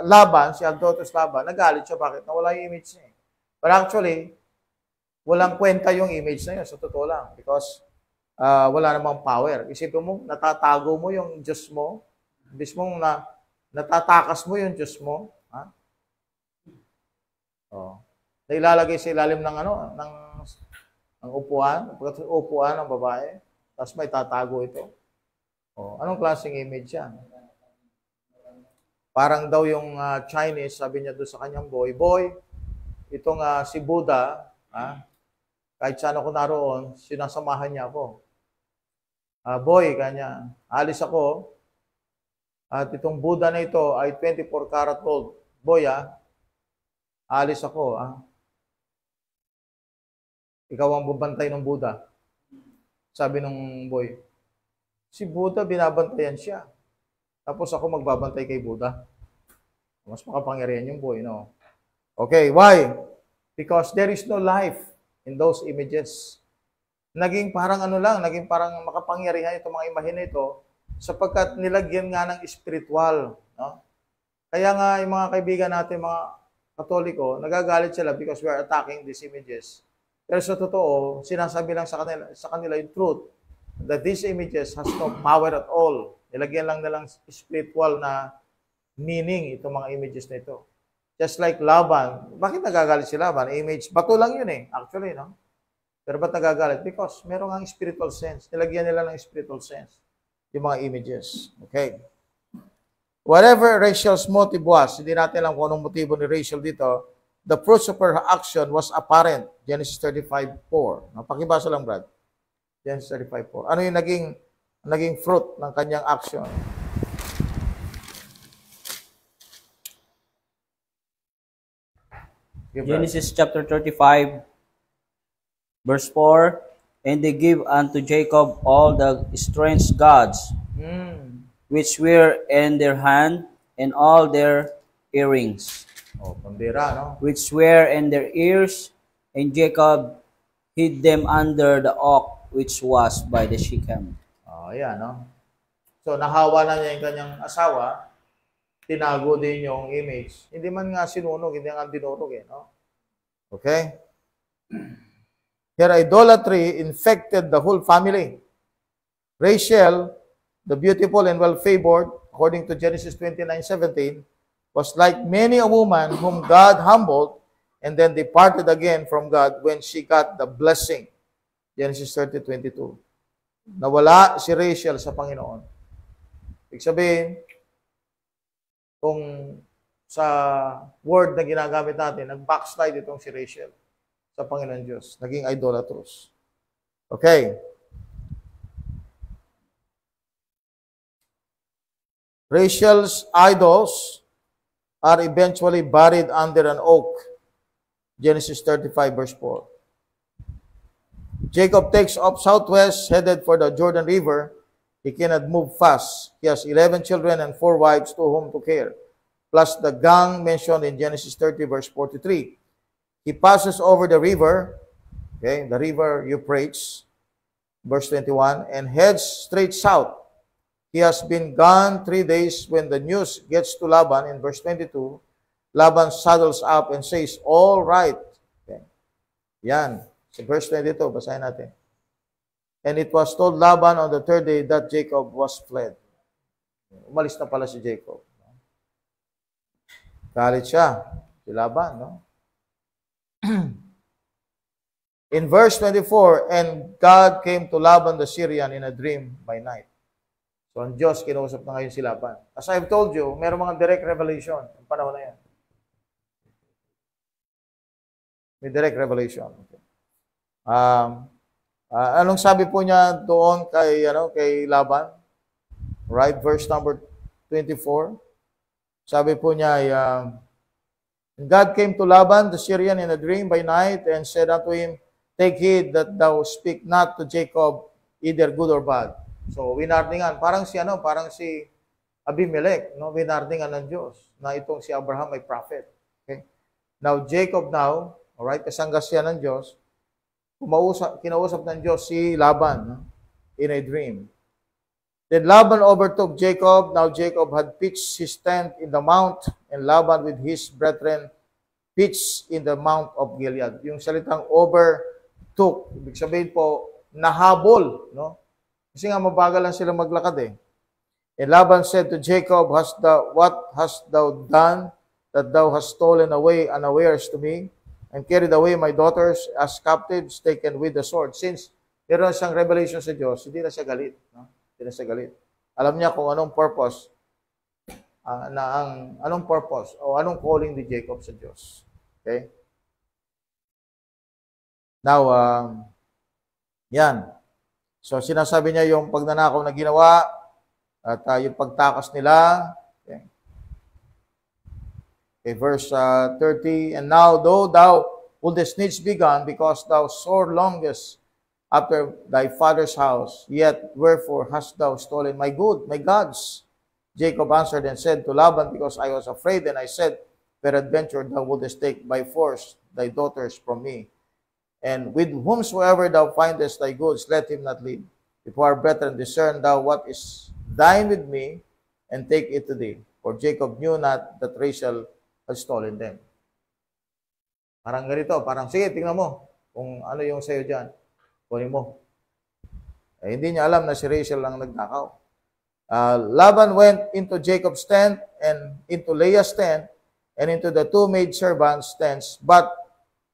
Laban, si idolatrous Laban, nagalit siya. Bakit? Nawala yung image niya. But actually, walang kwenta yung image na yun. So, totoo lang. Because wala namang power. Isipin mo, natatago mo yung Diyos mo. Imbis mong natatakas mo yung Diyos mo. Ha? Oh. Na ilalagay sa ilalim ng ng upuan. Upuan ng babae. Tapos may tatago ito. Oh. Anong klaseng image yan? Parang daw yung Chinese, sabi niya doon sa kanyang boy, itong si Buddha, kahit saan ako naroon, sinasamahan niya ako. Boy, kanya, alis ako, at itong Buddha na ito ay 24 karat gold. Boy, alis ako. Ikaw ang bubantay ng Buddha. Sabi ng boy, si Buddha, binabantayan siya. Tapos ako magbabantay kay Buddha. Mas makapangyarihan yung boy, no? Okay, why? Because there is no life in those images. Naging parang naging parang makapangyarihan itong mga imahe na ito sapagkat nilagyan nga ng spiritual, no? Kaya nga yung mga kaibigan natin, mga Katoliko, nagagalit sila because we are attacking these images. Pero sa totoo, sinasabi lang sa kanila yung truth that these images has no power at all. Nilagyan lang nilang spiritual na meaning itong mga images na ito. Just like Laban. Bakit nagagalit si Laban? Image. Bato lang yun actually, no? Pero ba't nagagalit? Because meron ang spiritual sense. Nilagyan nila ng spiritual sense yung mga images. Okay. Whatever Rachel's motive was, hindi natin alam kung anong motibo ni Rachel dito, the fruits of her action was apparent. Genesis 35:4. Pakibasa lang, Brad. Genesis 35:4. Ano yung naging fruit ng kanyang action? Genesis chapter 35, verse 4, and they give unto Jacob all the strange gods, which were in their hand, and all their earrings, pambira, no? which were in their ears, and Jacob hid them under the oak which was by the Shechem. Ayan, no? So, nahawa na niya yung kanyang asawa, tinago din yung image. Hindi man nga sinunog, hindi nga dinurog, no? Okay? Her idolatry infected the whole family. Rachel, the beautiful and well-favored, according to Genesis 29:17, was like many a woman whom God humbled and then departed again from God when she got the blessing. Genesis 30:22. Nawala si Rachel sa Panginoon. Ibig sabihin, kung sa word na ginagamit natin, nag-backslide itong si Rachel sa Panginoon Diyos. Naging idolatrous. Okay. Rachel's idols are eventually buried under an oak. Genesis 35, verse 4. Jacob takes off southwest, headed for the Jordan River. He cannot move fast. He has 11 children and 4 wives to whom to care, plus the gang mentioned in Genesis 30, verse 43. He passes over the river, okay, the river Euphrates, verse 21, and heads straight south. He has been gone 3 days. When the news gets to Laban, in verse 22, Laban saddles up and says, all right. Okay. Yan. So verse 22, basahin natin. And it was told Laban on the 3rd day that Jacob was fled. Umalis na pala si Jacob. Galit siya. Si Laban, no? In verse 24, and God came to Laban the Syrian in a dream by night. So ang Diyos, kinausap na ngayon si Laban. As I've told you, meron mga direct revelation ang panahon na yan. May direct revelation. Okay. Anong sabi po niya doon kay Laban? Right, verse number 24. Sabi po niya, and God came to Laban the Syrian in a dream by night and said unto him, take heed that thou speak not to Jacob either good or bad. So winarningan, parang si Abimelech, no, winardingan ng Diyos na itong si Abraham ay prophet. Okay? Now, Jacob now, alright, kasangga siya ng Diyos, kinausap ng Diyos si Laban, no, in a dream. Then Laban overtook Jacob. Now Jacob had pitched his tent in the mount, and Laban with his brethren pitched in the mount of Gilead. Yung salitang overtook, ibig sabihin po, nahabol, no? Kasi nga mabagal lang sila maglakad eh. And Laban said to Jacob, what hast thou done, that thou hast stolen away unawares to me, and carried away my daughters as captives taken with the sword? Since meron siyang revelation sa Diyos, hindi na siya galit. No? Hindi na siya galit. Alam niya kung anong purpose, anong purpose o anong calling ni Jacob sa Diyos. Okay? Now, yan. So, sinasabi niya yung pagnanakaw na ginawa at yung pagtakas nila. Okay. Okay, verse 30, and now, though thou wouldest needs be gone, because thou sore longest after thy father's house, yet wherefore hast thou stolen my good, my gods? Jacob answered and said to Laban, because I was afraid, and I said, peradventure thou wouldest take by force thy daughters from me. And with whomsoever thou findest thy goods, let him not leave. If our brethren, discern thou what is thine with me, and take it to thee. For Jacob knew not that Rachel had stolen them. Parang ganito, parang, sige, tingnan mo kung ano yung sa'yo dyan. Kunin mo. Eh, hindi niya alam na si Rachel lang nagtakaw. Laban went into Jacob's tent, and into Leah's tent, and into the two maidservants' tents, but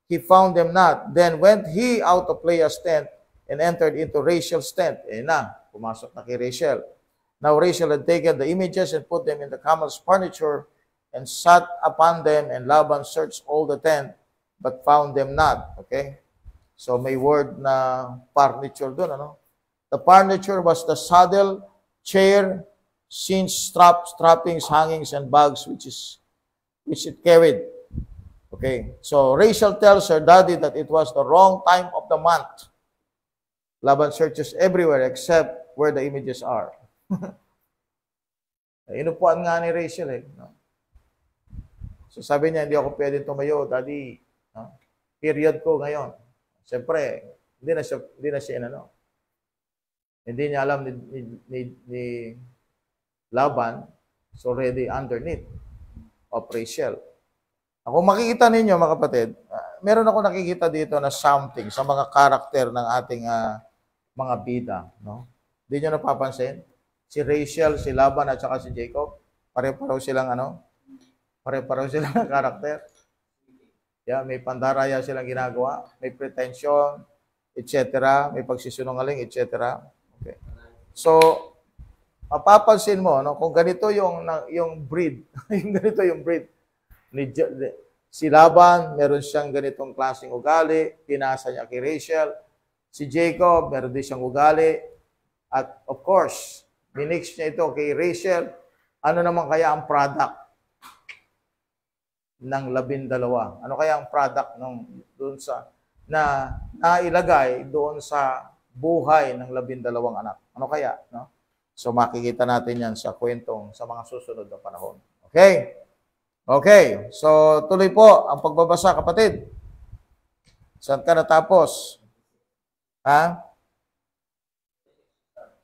he found them not. Then went he out of Leah's tent, and entered into Rachel's tent. Eh na, pumasok na kay Rachel. Now Rachel had taken the images and put them in the camel's furniture, and sat upon them, and Laban searched all the tent, but found them not. Okay? So may word na furniture doon, ano? The furniture was the saddle, chair, cinch, trappings, hangings, and bags which it carried. Okay. So Rachel tells her daddy that it was the wrong time of the month. Laban searches everywhere except where the images are. Inupuan nga ni Rachel eh. No? So sabi niya, hindi ako pwedeng tumayo, daddy. No? Period ko ngayon. Siyempre, hindi na siya inano. Hindi niya alam ni Laban is already underneath of Rachel. Kung makikita ninyo, mga kapatid, meron ako nakikita dito na something sa mga karakter ng ating mga bida. No? Hindi nyo napapansin? Si Rachel, si Laban, at saka si Jacob, pare-pareho silang pare-pareho silang karakter. Yeah, may pandaraya silang ginagawa, may pretension, etc., may pagsisinungaling, etc. Okay. So, mapapansin mo, no, kung ganito yung breed, ganito yung breed, si Laban, meron siyang ganitong klaseng ugali, pinasa niya kay Rachel. Si Jacob, meron din siyang ugali. At of course, minix niya ito kay Rachel. Ano naman kaya ang product ng 12? Ano kaya ang product doon sa na nailagay doon sa buhay ng 12 anak? Ano kaya, no? So makikita natin 'yan sa kwentong sa mga susunod na panahon. Okay? Okay. So tuloy po ang pagbabasa, kapatid. Saan ka natapos? Ha?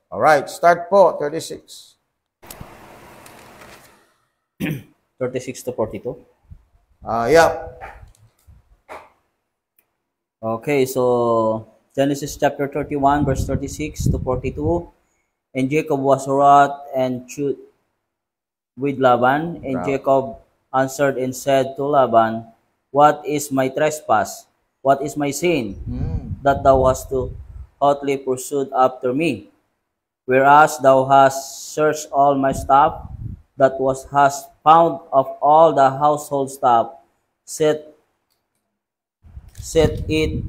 All right, start po 36. 36 to 42. Yeah. Okay, so Genesis chapter 31, verse 36 to 42. And Jacob was wroth and chewed with Laban. And Jacob answered and said to Laban, what is my trespass? What is my sin? That thou hast to hotly pursued after me? Whereas thou hast searched all my stuff, that hast found of all the household stuff, set it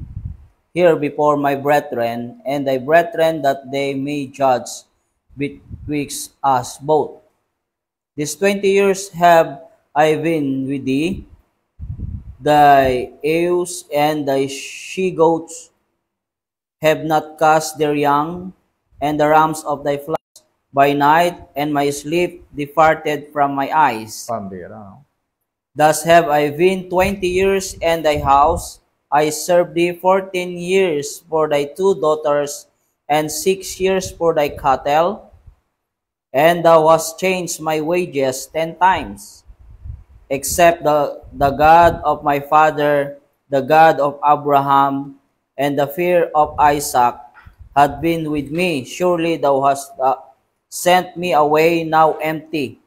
here before my brethren, and thy brethren, that they may judge betwixt us both. These 20 years have I been with thee, thy ewes and thy she-goats have not cast their young, and the rams of thy flocks by night, and my sleep departed from my eyes. Pambira, no? Thus have I been 20 years in thy house. I served thee 14 years for thy 2 daughters, and 6 years for thy cattle, and thou hast changed my wages 10 times. Except the God of my father, the God of Abraham, and the fear of Isaac had been with me, surely thou hast sent me away now empty.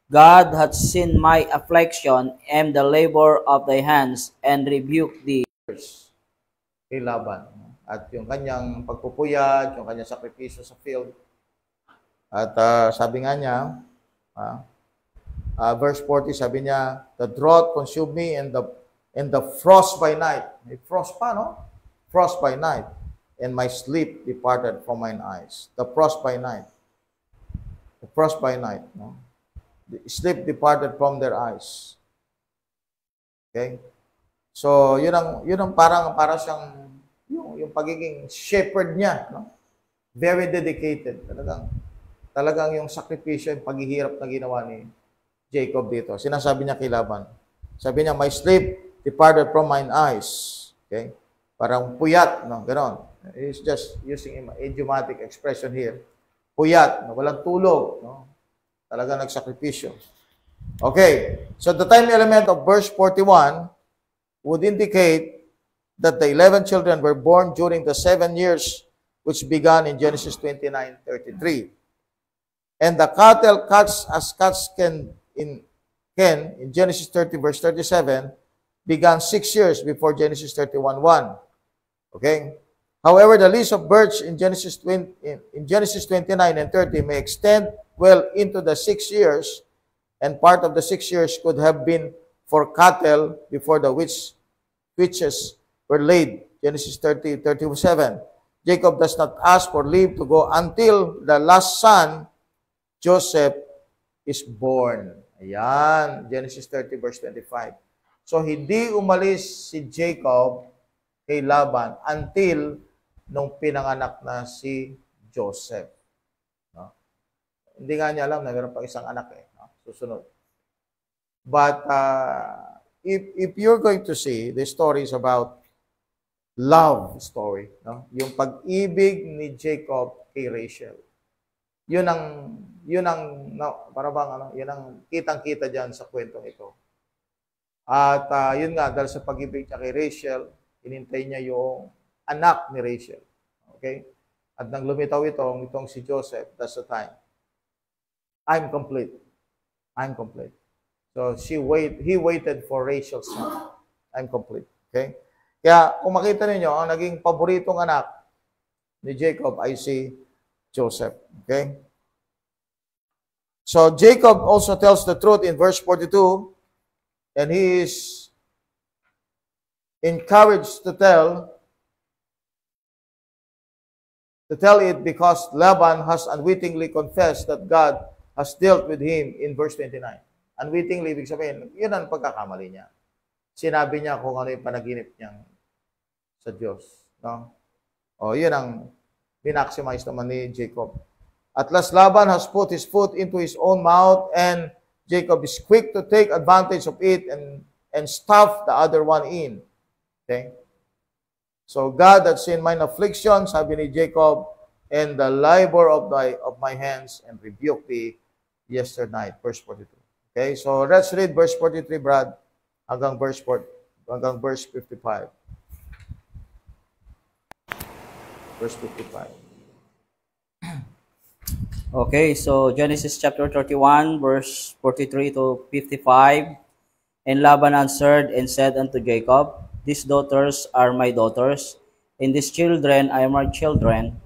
God hath seen my affliction and the labor of thy hands, and rebuked thee. Kay Laban. At yung kanyang pagpupuyat, yung kanyang sakripisyo sa field. At sabi nga niya, verse 40, sabi niya, the drought consumed me and the frost by night. May frost pa, no? Frost by night. And my sleep departed from mine eyes. The frost by night. The frost by night, no? The sleep departed from their eyes. Okay? So, yun ang para siyang yung pagiging shepherd niya, no? Very dedicated. Talagang yung sakripisyo, yung paghihirap na ginawa ni Jacob dito. Sinasabi niya kay Laban. Sabi niya, my sleep departed from mine eyes. Okay? Parang puyat, no? Ganon. He's just using idiomatic expression here. Puyat, no? Walang tulog, no? Talagang nagsakripisyo. Okay. So the time element of verse 41 would indicate that the 11 children were born during the 7 years which began in Genesis 29:33. And the cattle cats as cats can in Genesis 30 verse 37 began 6 years before Genesis 31:1. Okay? However, the list of births in Genesis 29 and 30 may extend well into the 6 years, and part of the 6 years could have been for cattle before the witches were laid. Genesis 30:37. Jacob does not ask for leave to go until the last son, Joseph, is born. Ayan, Genesis 30 verse 25. So, hindi umalis si Jacob kay Laban until nung pinanganak na si Joseph. No? Hindi nga niya alam na meron pang isang anak eh. No? Susunod. But if you're going to see the stories about love story, no? Yung pag-ibig ni Jacob kay Rachel. Yun ang no, para bang ano, yun ang kitang-kita diyan sa kwentong ito. At yun nga, dahil sa pag-ibig niya kay Rachel, inintay niya yung anak ni Rachel. Okay? At nang lumitaw itong si Joseph, that's the time. I'm complete. I'm complete. So he waited for Rachel's son. I'm complete. Okay? Kaya kung makita niyo ang naging paboritong anak ni Jacob ay si Joseph. Okay? So Jacob also tells the truth in verse 42, and he is encouraged to tell it because Laban has unwittingly confessed that God has dealt with him in verse 29. Unwittingly, ibig sabihin, yun ang pagkakamali niya. Sinabi niya kung ano yung panaginip niyang sa Diyos. No? O, yun ang minaximize naman ni Jacob. At last, Laban has put his foot into his own mouth, and Jacob is quick to take advantage of it and stuff the other one in. Okay? So, God had seen mine affliction, sabi ni Jacob, and the labor of my hands, and rebuked thee yesterday night. Verse 42. Okay, so let's read verse 43, Brad, hanggang verse 55. Verse 55. Okay, so Genesis chapter 31, verse 43 to 55. And Laban answered and said unto Jacob, these daughters are my daughters, and these children are my children,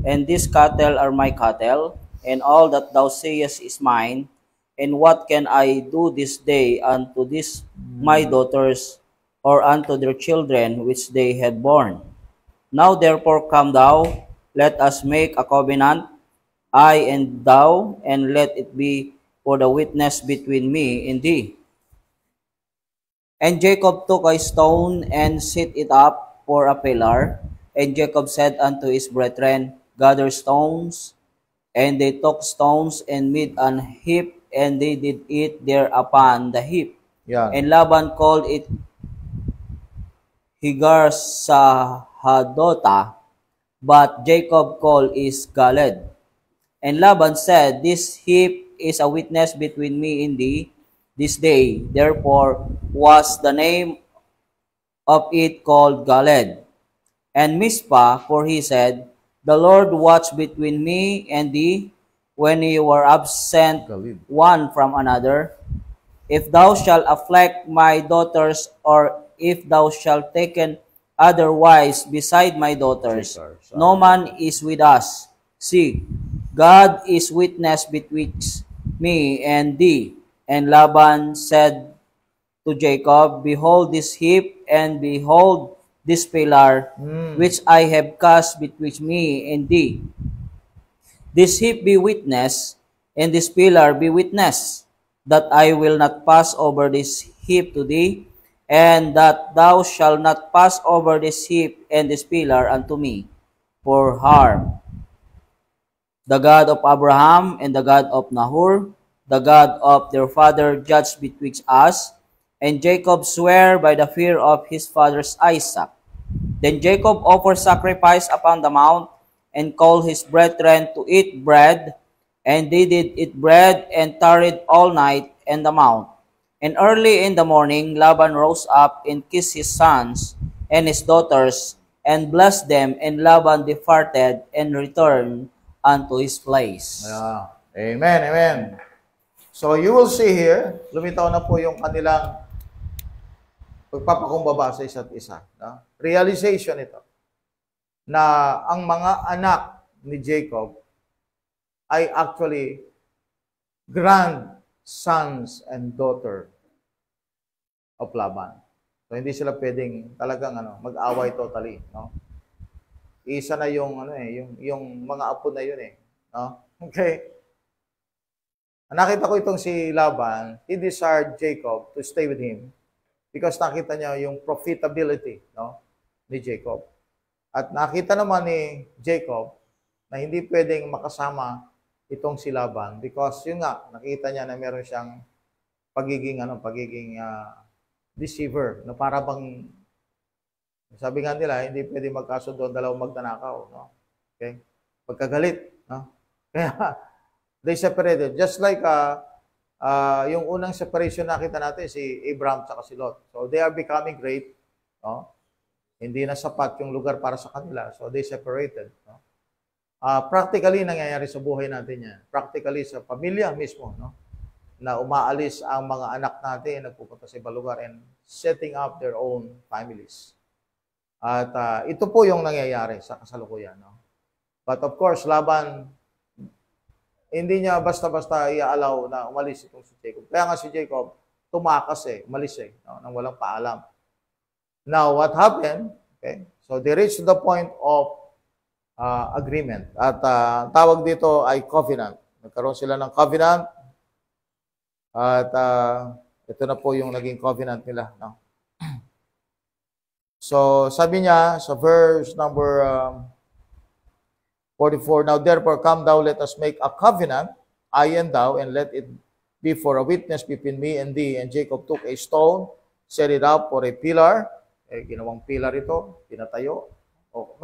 and these cattle are my cattle, and all that thou sayest is mine. And what can I do this day unto these my daughters, or unto their children which they had born? Now therefore come thou, let us make a covenant, I and thou, and let it be for the witness between me and thee. And Jacob took a stone and set it up for a pillar. And Jacob said unto his brethren, gather stones And they took stones and made an heap, and they did eat there upon the heap. Yan. And Laban called it Higar Sahadota, but Jacob called it Galed. And Laban said, This heap is a witness between me and thee this day. Therefore was the name of it called Galed. And Mizpah, for he said, The Lord watched between me and thee when ye were absent Galid. one from another. If thou shalt afflict my daughters, or if thou shalt taken other wives beside my daughters, no man is with us. See, God is witness betwixt me and thee. And Laban said to Jacob, Behold this heap, and behold this pillar, which I have cast betwixt me and thee. This heap be witness, and this pillar be witness, that I will not pass over this heap to thee, and that thou shalt not pass over this heap and this pillar unto me, for harm. The God of Abraham and the God of Nahor, the God of their father, judged betwixt us. And Jacob sware by the fear of his father's Isaac. Then Jacob offered sacrifice upon the mount, and called his brethren to eat bread. And they did eat bread, and tarried all night in the mount. And early in the morning Laban rose up, and kissed his sons and his daughters, and blessed them. And Laban departed, and returned unto his place. Yeah. Amen, amen. So you will see here, lumitaw na po yung kanilang pagpapakumbaba sa isa't isa. No? Realization ito na ang mga anak ni Jacob ay actually grandsons and daughter of Laban. So hindi sila pwedeng talagang mag-away totally, no? Isa na yung yung mga apo na yun no? Okay. Nakita ko itong si Laban, he desired Jacob to stay with him because nakita niya yung profitability, no, ni Jacob. At nakita naman ni Jacob na hindi pwedeng makasama itong si Laban because yun nga, nakita niya na meron siyang pagiging deceiver, na para bang sabi nga nila, hindi pwedeng magkasundo ang dalawang magnanakaw, no? Okay? Pagkagalit, no? Kaya they separated just like yung unang separation nakita natin si Abraham at si Lot. So they are becoming great, no? Hindi na sapat yung lugar para sa kanila. So they separated, no? Practically nangyayari sa buhay natin yan. Practically sa pamilya mismo, no? Na umaalis ang mga anak natin, nagpupunta sa ibang lugar and setting up their own families. At ito po yung nangyayari sa kasalukuyan, no? But of course, Laban, hindi niya basta-basta i-allow na umalis itong si Jacob. Kaya nga si Jacob, tumakas umalis no? Nang walang paalam. Now, what happened? Okay, so they reached to the point of agreement. At tawag dito ay covenant. Nagkaroon sila ng covenant. At ito na po yung naging covenant nila, no? So, sabi niya sa verse number 44, Now therefore come thou, let us make a covenant, I and thou, and let it be for a witness between me and thee. And Jacob took a stone, set it up for a pillar. Ginawang pillar ito, pinatayo.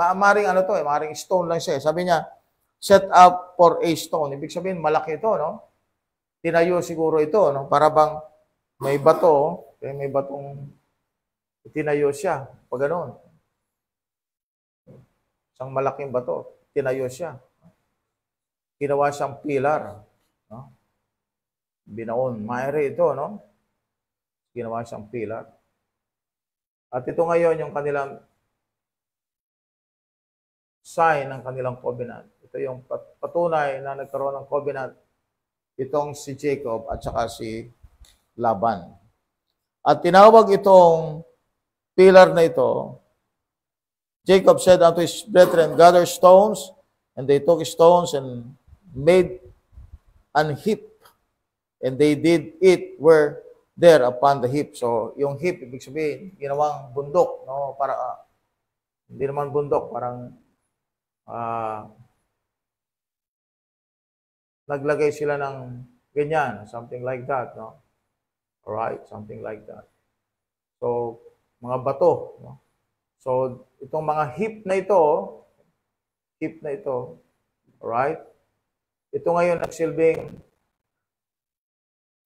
Maring maring stone lang siya. Sabi niya, set up for a stone. Ibig sabihin, malaki ito, no? Tinayo siguro ito, no? Para bang may bato, may batong tinayo siya. Pag gano'n. Isang malaking bato, tinayo siya. Ginawa siyang pilar. No? Binaon. Mayroon ito, no? Ginawa siyang pilar. At ito ngayon yung kanilang sign ng kanilang covenant. Ito yung patunay na nagkaroon ng covenant itong si Jacob at saka si Laban. At tinawag itong pilar na ito, Jacob said unto his brethren, Gather stones, and they took stones and made an heap, and they did it were there upon the heap. So, yung heap, ibig sabihin, ginawang bundok, no? Para, hindi naman bundok, parang naglagay sila ng ganyan, something like that, no? Alright, something like that. So, mga bato, no? So, itong mga hip na ito, alright? Ito ngayon nagsilbing,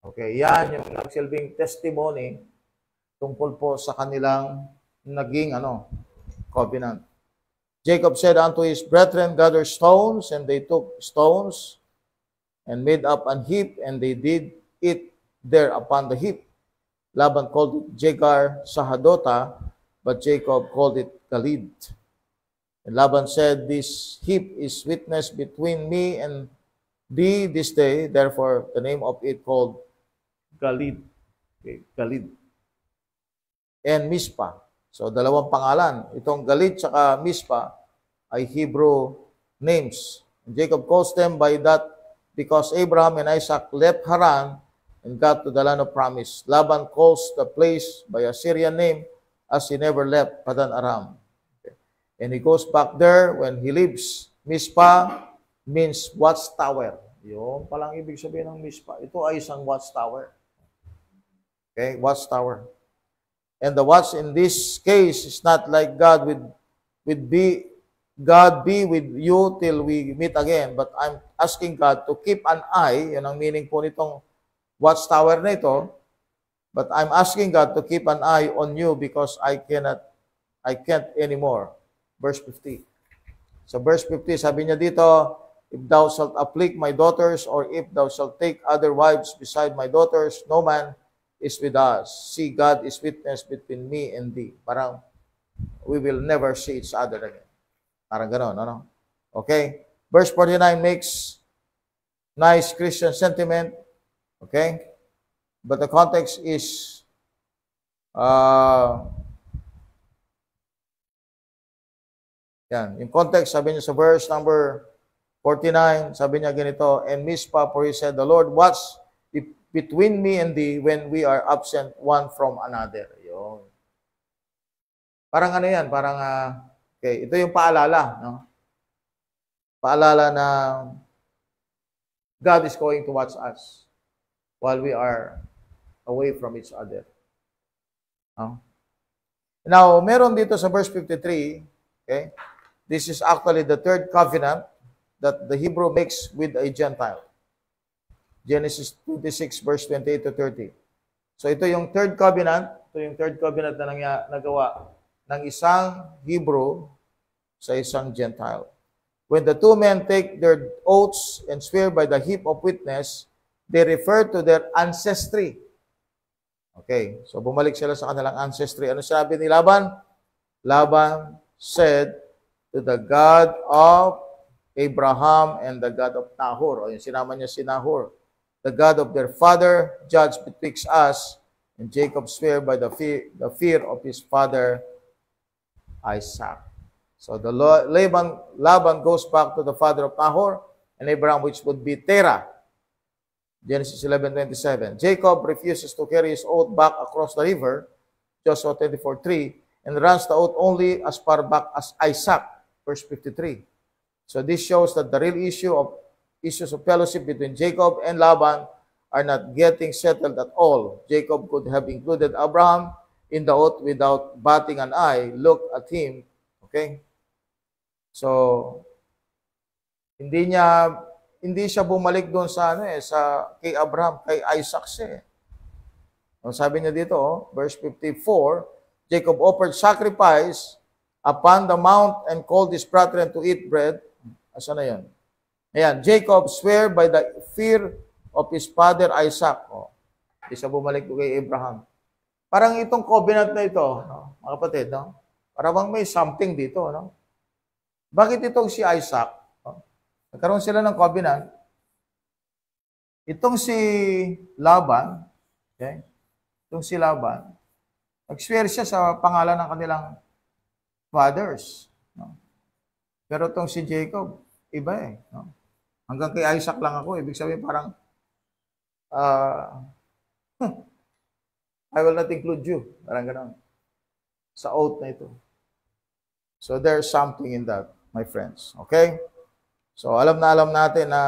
okay, yan yung nagsilbing testimony tungkol po sa kanilang naging, covenant. Jacob said unto his brethren, gather stones, and they took stones and made up an heap, and they did it there upon the heap. Laban called it Jegar Sahadota, but Jacob called it Galid. And Laban said, this heap is witness between me and thee this day, therefore the name of it called Galid. Okay, Galid. And Mizpah. So, dalawang pangalan. Itong Galid tsaka Mizpah ay Hebrew names. And Jacob calls them by that because Abraham and Isaac left Haran and got to the land of promise. Laban calls the place by a Syrian name as he never left Padan Aram. Okay. And he goes back there when he leaves. Mizpah means watchtower. Yun palang ibig sabihin ng Mizpah. Ito ay isang watchtower. Okay, watchtower. And the watch in this case is not like God be with you till we meet again. But I'm asking God to keep an eye. Yan ang meaning po nitong watchtower na ito. But I'm asking God to keep an eye on you because I can't anymore. Verse 50. So verse 50, sabi niya dito, if thou shalt afflict my daughters, or if thou shalt take other wives beside my daughters, no man is with us. See, God is witness between me and thee. Parang, we will never see each other again. Parang gano'n, ano? Okay? Verse 49 makes nice Christian sentiment. Okay? But the context is, yan. Yung context, sabi niya sa verse number 49, sabi niya ganito, and Mizpah, for he said, the Lord watch between me and thee when we are absent one from another. Yun. Parang ano yan, parang, okay, ito yung paalala, no? Paalala na God is going to watch us while we are away from each other. No? Now, meron dito sa verse 53, okay, this is actually the third covenant that the Hebrew makes with a Gentile. Genesis 26, verse 28 to 30. So ito yung third covenant. Ito yung third covenant na nagawa ng isang Hebrew sa isang Gentile. When the two men take their oaths and swear by the heap of witness, they refer to their ancestry. Okay, so bumalik sila sa kanilang ancestry. Ano sabi ni Laban? Laban said to the God of Abraham and the God of Nahor. O yung sinama niya si Nahor. The God of their father judge betwixt us, and Jacob swear by the fear of his father Isaac. So the Laban goes back to the father of Nahor and Abraham, which would be Terah. Genesis 11:27. Jacob refuses to carry his oath back across the river, Joshua 24:3, and runs the oath only as far back as Isaac, verse 53. So this shows that the real issues of fellowship between Jacob and Laban are not getting settled at all. Jacob could have included Abraham in the oath without batting an eye. Look at him. Okay? So, hindi siya bumalik doon sa kay Abraham, kay Isaac siya. Sabi niya dito, verse 54, Jacob offered sacrifice upon the mount and called his brethren to eat bread. Asa na yan? Ayan, Jacob swear by the fear of his father Isaac. Hindi siya bumalik kay Abraham. Parang itong covenant na ito, no? Mga kapatid, no? Parang may something dito, no? Bakit itong si Isaac? No? Nagkaroon sila ng covenant. Itong si Laban, okay? Itong si Laban, nag-swear siya sa pangalan ng kanilang fathers. No? Pero itong si Jacob, iba eh. No? Hanggang kay Isaac lang ako. Ibig sabihin parang, I will not include you. Parang gano'n. Sa oath na ito. So there's something in that, my friends. Okay? So alam natin na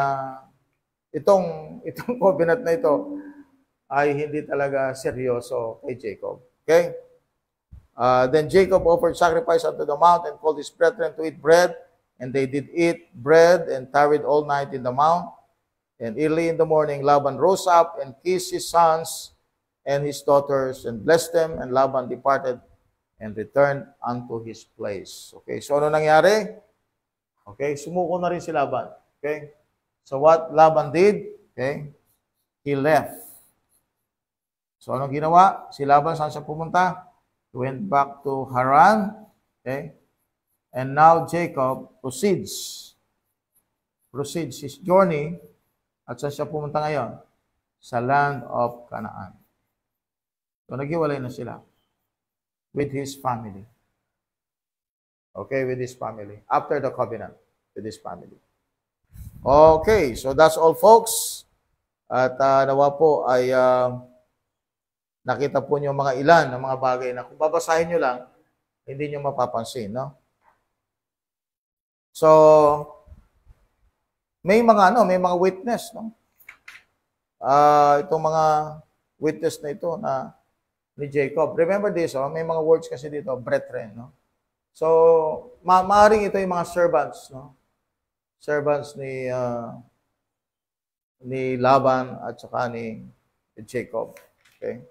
itong covenant na ito ay hindi talaga seryoso kay Jacob. Okay? Then Jacob offered sacrifice unto the mount and called his brethren to eat bread. And they did eat bread and tarried all night in the mount. And early in the morning, Laban rose up and kissed his sons and his daughters and blessed them. And Laban departed and returned unto his place. Okay, so ano nangyari? Okay, sumuko na rin si Laban. Okay, so what Laban did? Okay, he left. So anong ginawa? Si Laban, saan siya pumunta? He went back to Haran. Okay, and now Jacob proceeds his journey. At saan siya pumunta ngayon? Sa land of Canaan. So naghiwalay na sila with his family. Okay, with his family. After the covenant, with his family. Okay, so that's all, folks. At nawa po ay nakita po niyo mga ilan ng mga bagay na kung babasahin niyo lang, hindi niyo mapapansin, no? So, may mga witness, no? Itong mga witness na ito na ni Jacob. Remember this, may mga words kasi dito, brethren, no? So, maaaring ito yung mga servants, no? Servants ni Laban at saka ni Jacob. Okay?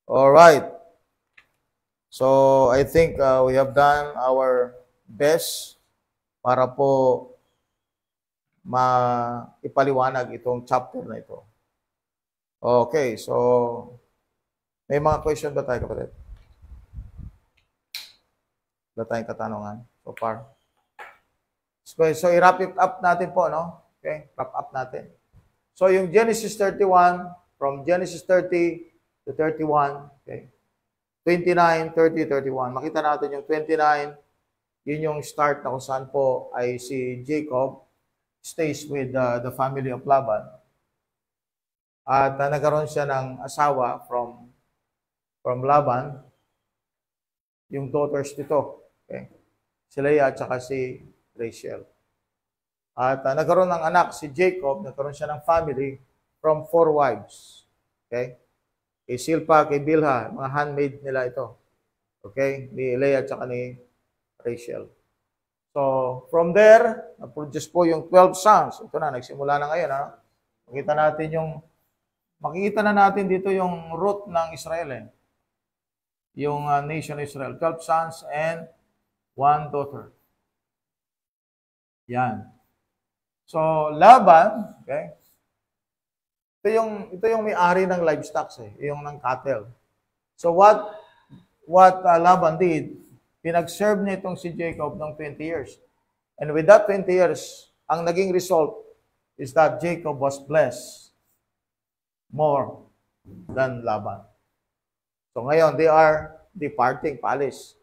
All right. So, I think we have done our best para po ipaliwanag itong chapter na ito. Okay, so may mga question ba tayo, kapatid? Wala tayong katanungan so far. So i-wrap it up natin po, no? Okay, wrap up natin. So yung Genesis 31, from Genesis 30 to 31, okay? 29, 30, 31. Makita natin yung 29, yun yung start na kung saan po ay si Jacob stays with the family of Laban. At nagkaroon siya ng asawa from Laban, yung daughters nito. Okay? Si Leah at saka si Rachel. At nagkaroon ng anak si Jacob, nagkaroon siya ng family from 4 wives. Okay? Kay Silpa, kay Bilha, mga handmaid nila ito. Okay? Ni Leah at saka ni Rachel. So, from there, na-produce po yung 12 sons. Ito na, nagsimula na ngayon. Ha? Makikita na natin dito yung root ng Israel. Yung nation of Israel. 12 sons and 1 daughter. Yan. So, Laban, okay? Ito yung may-ari ng livestock, yung ng cattle. So, what Laban did, pinag-serve niya itong si Jacob ng 20 years. And with that 20 years, ang naging result is that Jacob was blessed more than Laban. So ngayon, they are departing, paalis.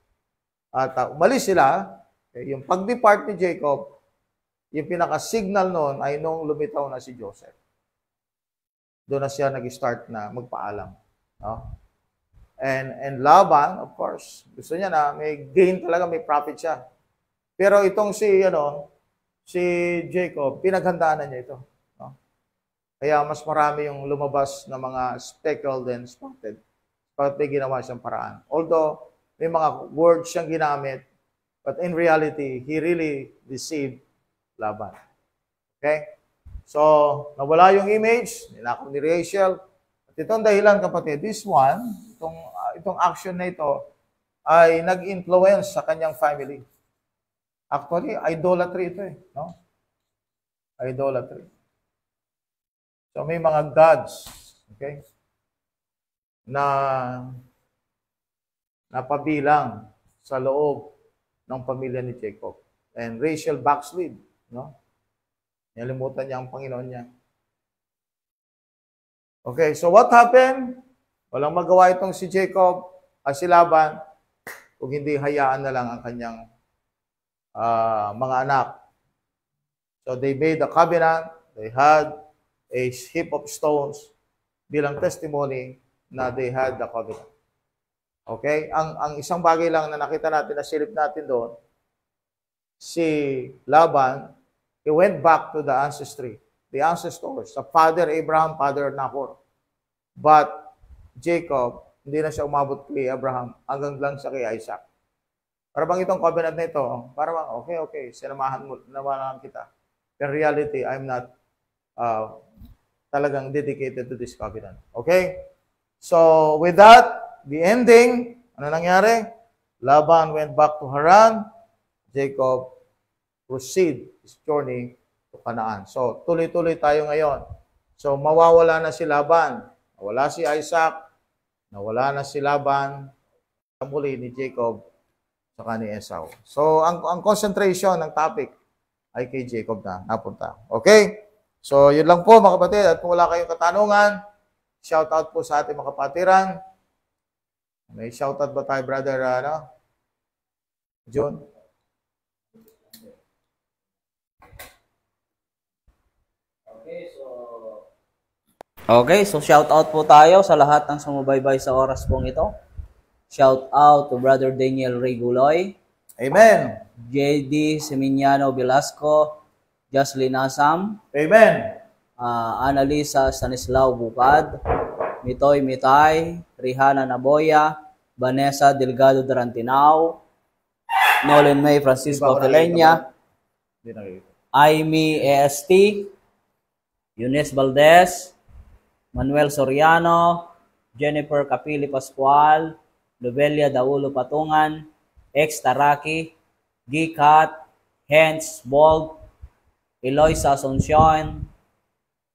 At umalis sila, yung pag-depart ni Jacob, yung pinaka-signal noon ay nung lumitaw na si Joseph. Doon na siya nag-start na magpaalam. No? And Laban, of course, gusto niya na may gain talaga, may profit siya. Pero itong si Jacob, pinaghandaan na niya ito. No? Kaya mas marami yung lumabas na mga speckled and spotted. Bakit may ginawa siyang paraan. Although, may mga words siyang ginamit, but in reality, he really deceived Laban. Okay? So, nawala yung image, ninakaw ni Rachel. At itong dahilan, kapatid, this one, itong action na ito, ay nag-influence sa kanyang family. Actually, idolatry ito no? Idolatry. So, may mga gods, okay, na napabilang sa loob ng pamilya ni Jacob. And Rachel backslid, no? Nalimutan niya ang Panginoon niya. Okay, so what happened? Walang magawa itong si Jacob at si Laban kung hindi hayaan na lang ang kanyang mga anak. So they made a covenant. They had a heap of stones bilang testimony na they had the covenant. Okay? Ang isang bagay lang na nakita natin, na silip natin doon, si Laban, he went back to the ancestry the ancestors, sa father Abraham, father Nahor. But Jacob, hindi na siya umabot kay Abraham, hanggang lang siya kay Isaac. Para bang itong covenant na ito, para bang, okay, sinamahan kita. In reality, I'm not talagang dedicated to this covenant. Okay? So, with that, the ending, ano nangyari? Laban went back to Haran. Jacob proceed his journey to Canaan. So, tuloy-tuloy tayo ngayon. So, mawawala na si Laban. Nawala si Isaac. Nawala na si Laban. Muli ni Jacob saka ni Esau. So, ang concentration ng topic ay kay Jacob na napunta. Okay? So, yun lang po mga kapatid. At kung wala kayong katanungan, shout out po sa ating mga kapatiran. May shout out ba tayo, brother, John? Okay, so shout out po tayo sa lahat ng sumubaybay sa oras pong ito. Shout out to Brother Daniel Reguloy, Amen. JD Seminiano Velasco, Jocelyn Asam, Amen. Annalisa Stanislao Bukad, Mitoy Mitay, Rihanna Naboya, Vanessa Delgado Darantinao, Nolan May Francisco Telenya, Aimee AST, Eunice Valdez, Manuel Soriano, Jennifer Capili Pascual, Lobelia Daulo Patungan, Ex Taraki, Gikat, Hens Bold, Eloisa Asuncion,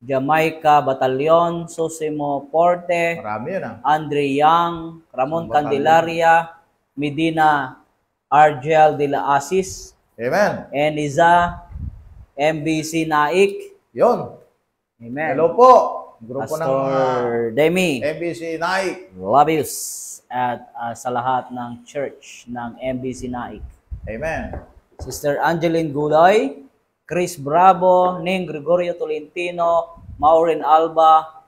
Jamaica Batalyon, Susimo Porte, Marami yun Andre Yang, Ramon Candelaria, Medina Argel de la Asis, Amen. Eniza, MBC Naik. Yun. Amen. Hello po. Grupo ng Pastor Demi. MBC Naik. Love yous. At sa lahat ng church ng MBC Naik. Amen. Sister Angeline Guloy, Chris Bravo, Ning Gregorio Tolentino, Maureen Alba,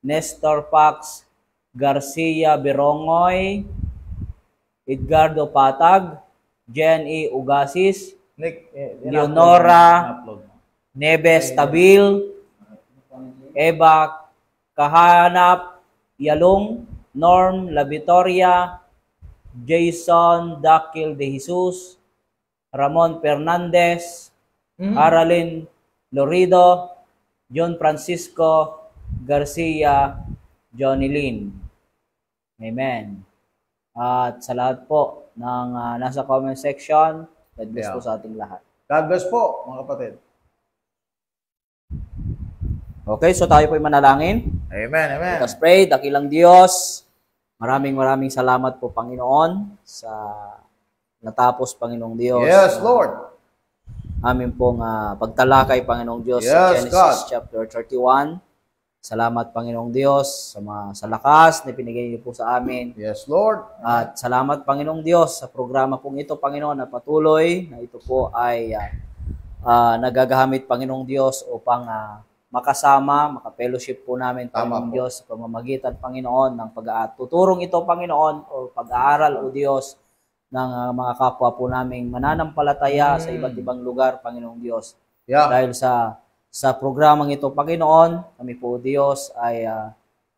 Nestor Pax, Garcia Berongoy, Edgardo Patag, Jen E. Ugasis, Nick, Leonora Neves Tabil, Eva Kahanap Yalong, Norm Labitoria, Jason Dakil de Jesus, Ramon Fernandez, Aralyn Lorido, John Francisco Garcia, Johnny Lynn. Amen. At sa lahat po ng nasa comment section, God bless po sa ating lahat. God bless po, mga kapatid. Okay, so tayo po ay manalangin. Amen, amen. Let us pray. Dakilang Diyos, maraming salamat po, Panginoon, sa natapos, Panginoong Diyos. Yes, Lord. Amin pong pagtalakay, Panginoong Diyos, sa Yes, Genesis God. chapter 31. Salamat, Panginoong Diyos, sa lakas na pinigay niyo po sa amin. Yes, Lord. At salamat, Panginoong Diyos, sa programa pong ito, Panginoon, na patuloy na ito po ay nagagamit, Panginoong Diyos, upang makasama, maka-fellowship po namin, Panginoong Diyos, sa pamamagitan, Panginoon, ng pag-tuturong ito, Panginoon, o pag-aaral, o Diyos, ng mga kapwa po naming mananampalataya sa iba't ibang lugar, Panginoong Diyos. Yeah. Dahil sa programang ito, Panginoon, kami po, Diyos, ay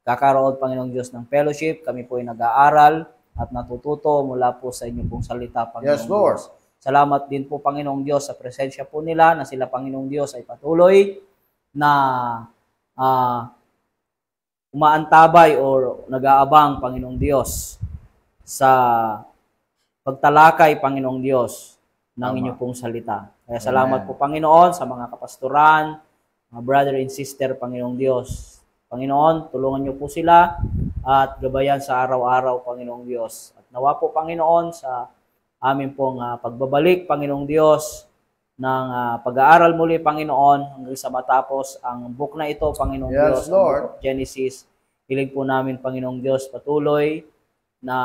kakaroon, Panginoong Diyos, ng fellowship. Kami po ay nag-aaral at natututo mula po sa inyo pong salita, Panginoong Yes, Lord. Diyos. Salamat din po, Panginoong Diyos, sa presensya po nila na sila, Panginoong Diyos, ay patuloy na umaantabay o nag-aabang, Panginoong Diyos, sa pagtalakay, Panginoong Diyos, ng inyong pong salita. Kaya salamat po, Panginoon, sa mga kapastoran, mga brother and sister, Panginoong Diyos. Panginoon, tulungan niyo po sila at gabayan sa araw-araw, Panginoong Diyos. At nawa po, Panginoon, sa amin pong pagbabalik, Panginoong Diyos, ng pag-aaral muli, Panginoon, hanggang sa matapos ang book na ito, Panginoong Yes, Diyos, Lord. Genesis. Hiling po namin, Panginoong Diyos, patuloy na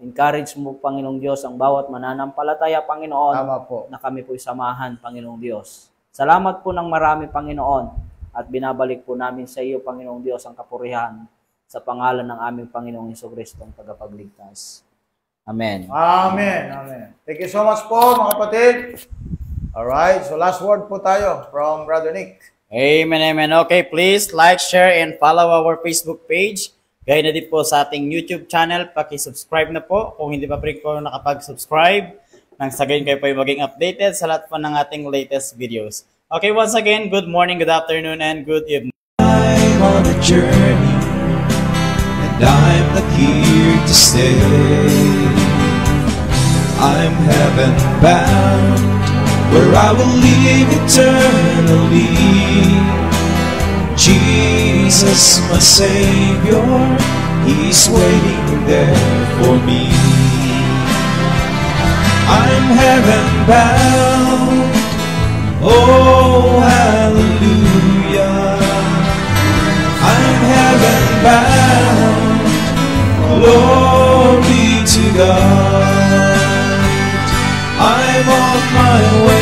encourage mo, Panginoong Diyos, ang bawat mananampalataya, Panginoon, Tama po. na kami po isamahan, Panginoong Diyos. Salamat po ng marami, Panginoon, at binabalik po namin sa iyo, Panginoong Diyos, ang kapurihan sa pangalan ng aming Panginoong Hesukristo, ang tagapagligtas. Amen. Amen. Amen. Thank you so much po, mga kapatid. Alright, so last word po tayo from Brother Nick. Amen, amen. Okay, please like, share, and follow our Facebook page. Gaya na din po sa ating YouTube channel. Paki-subscribe na po kung hindi pa rin po nakapag-subscribe. Nang sa gayon kayo po maging updated sa lahat po ng ating latest videos. Okay, once again, good morning, good afternoon, and good evening. I'm on a journey, and I'm not here to stay. I'm heaven bound, where I will live eternally. Jesus, my Savior, He's waiting there for me. I'm heaven bound, oh hallelujah. I'm heaven bound, glory to God. I'm on my way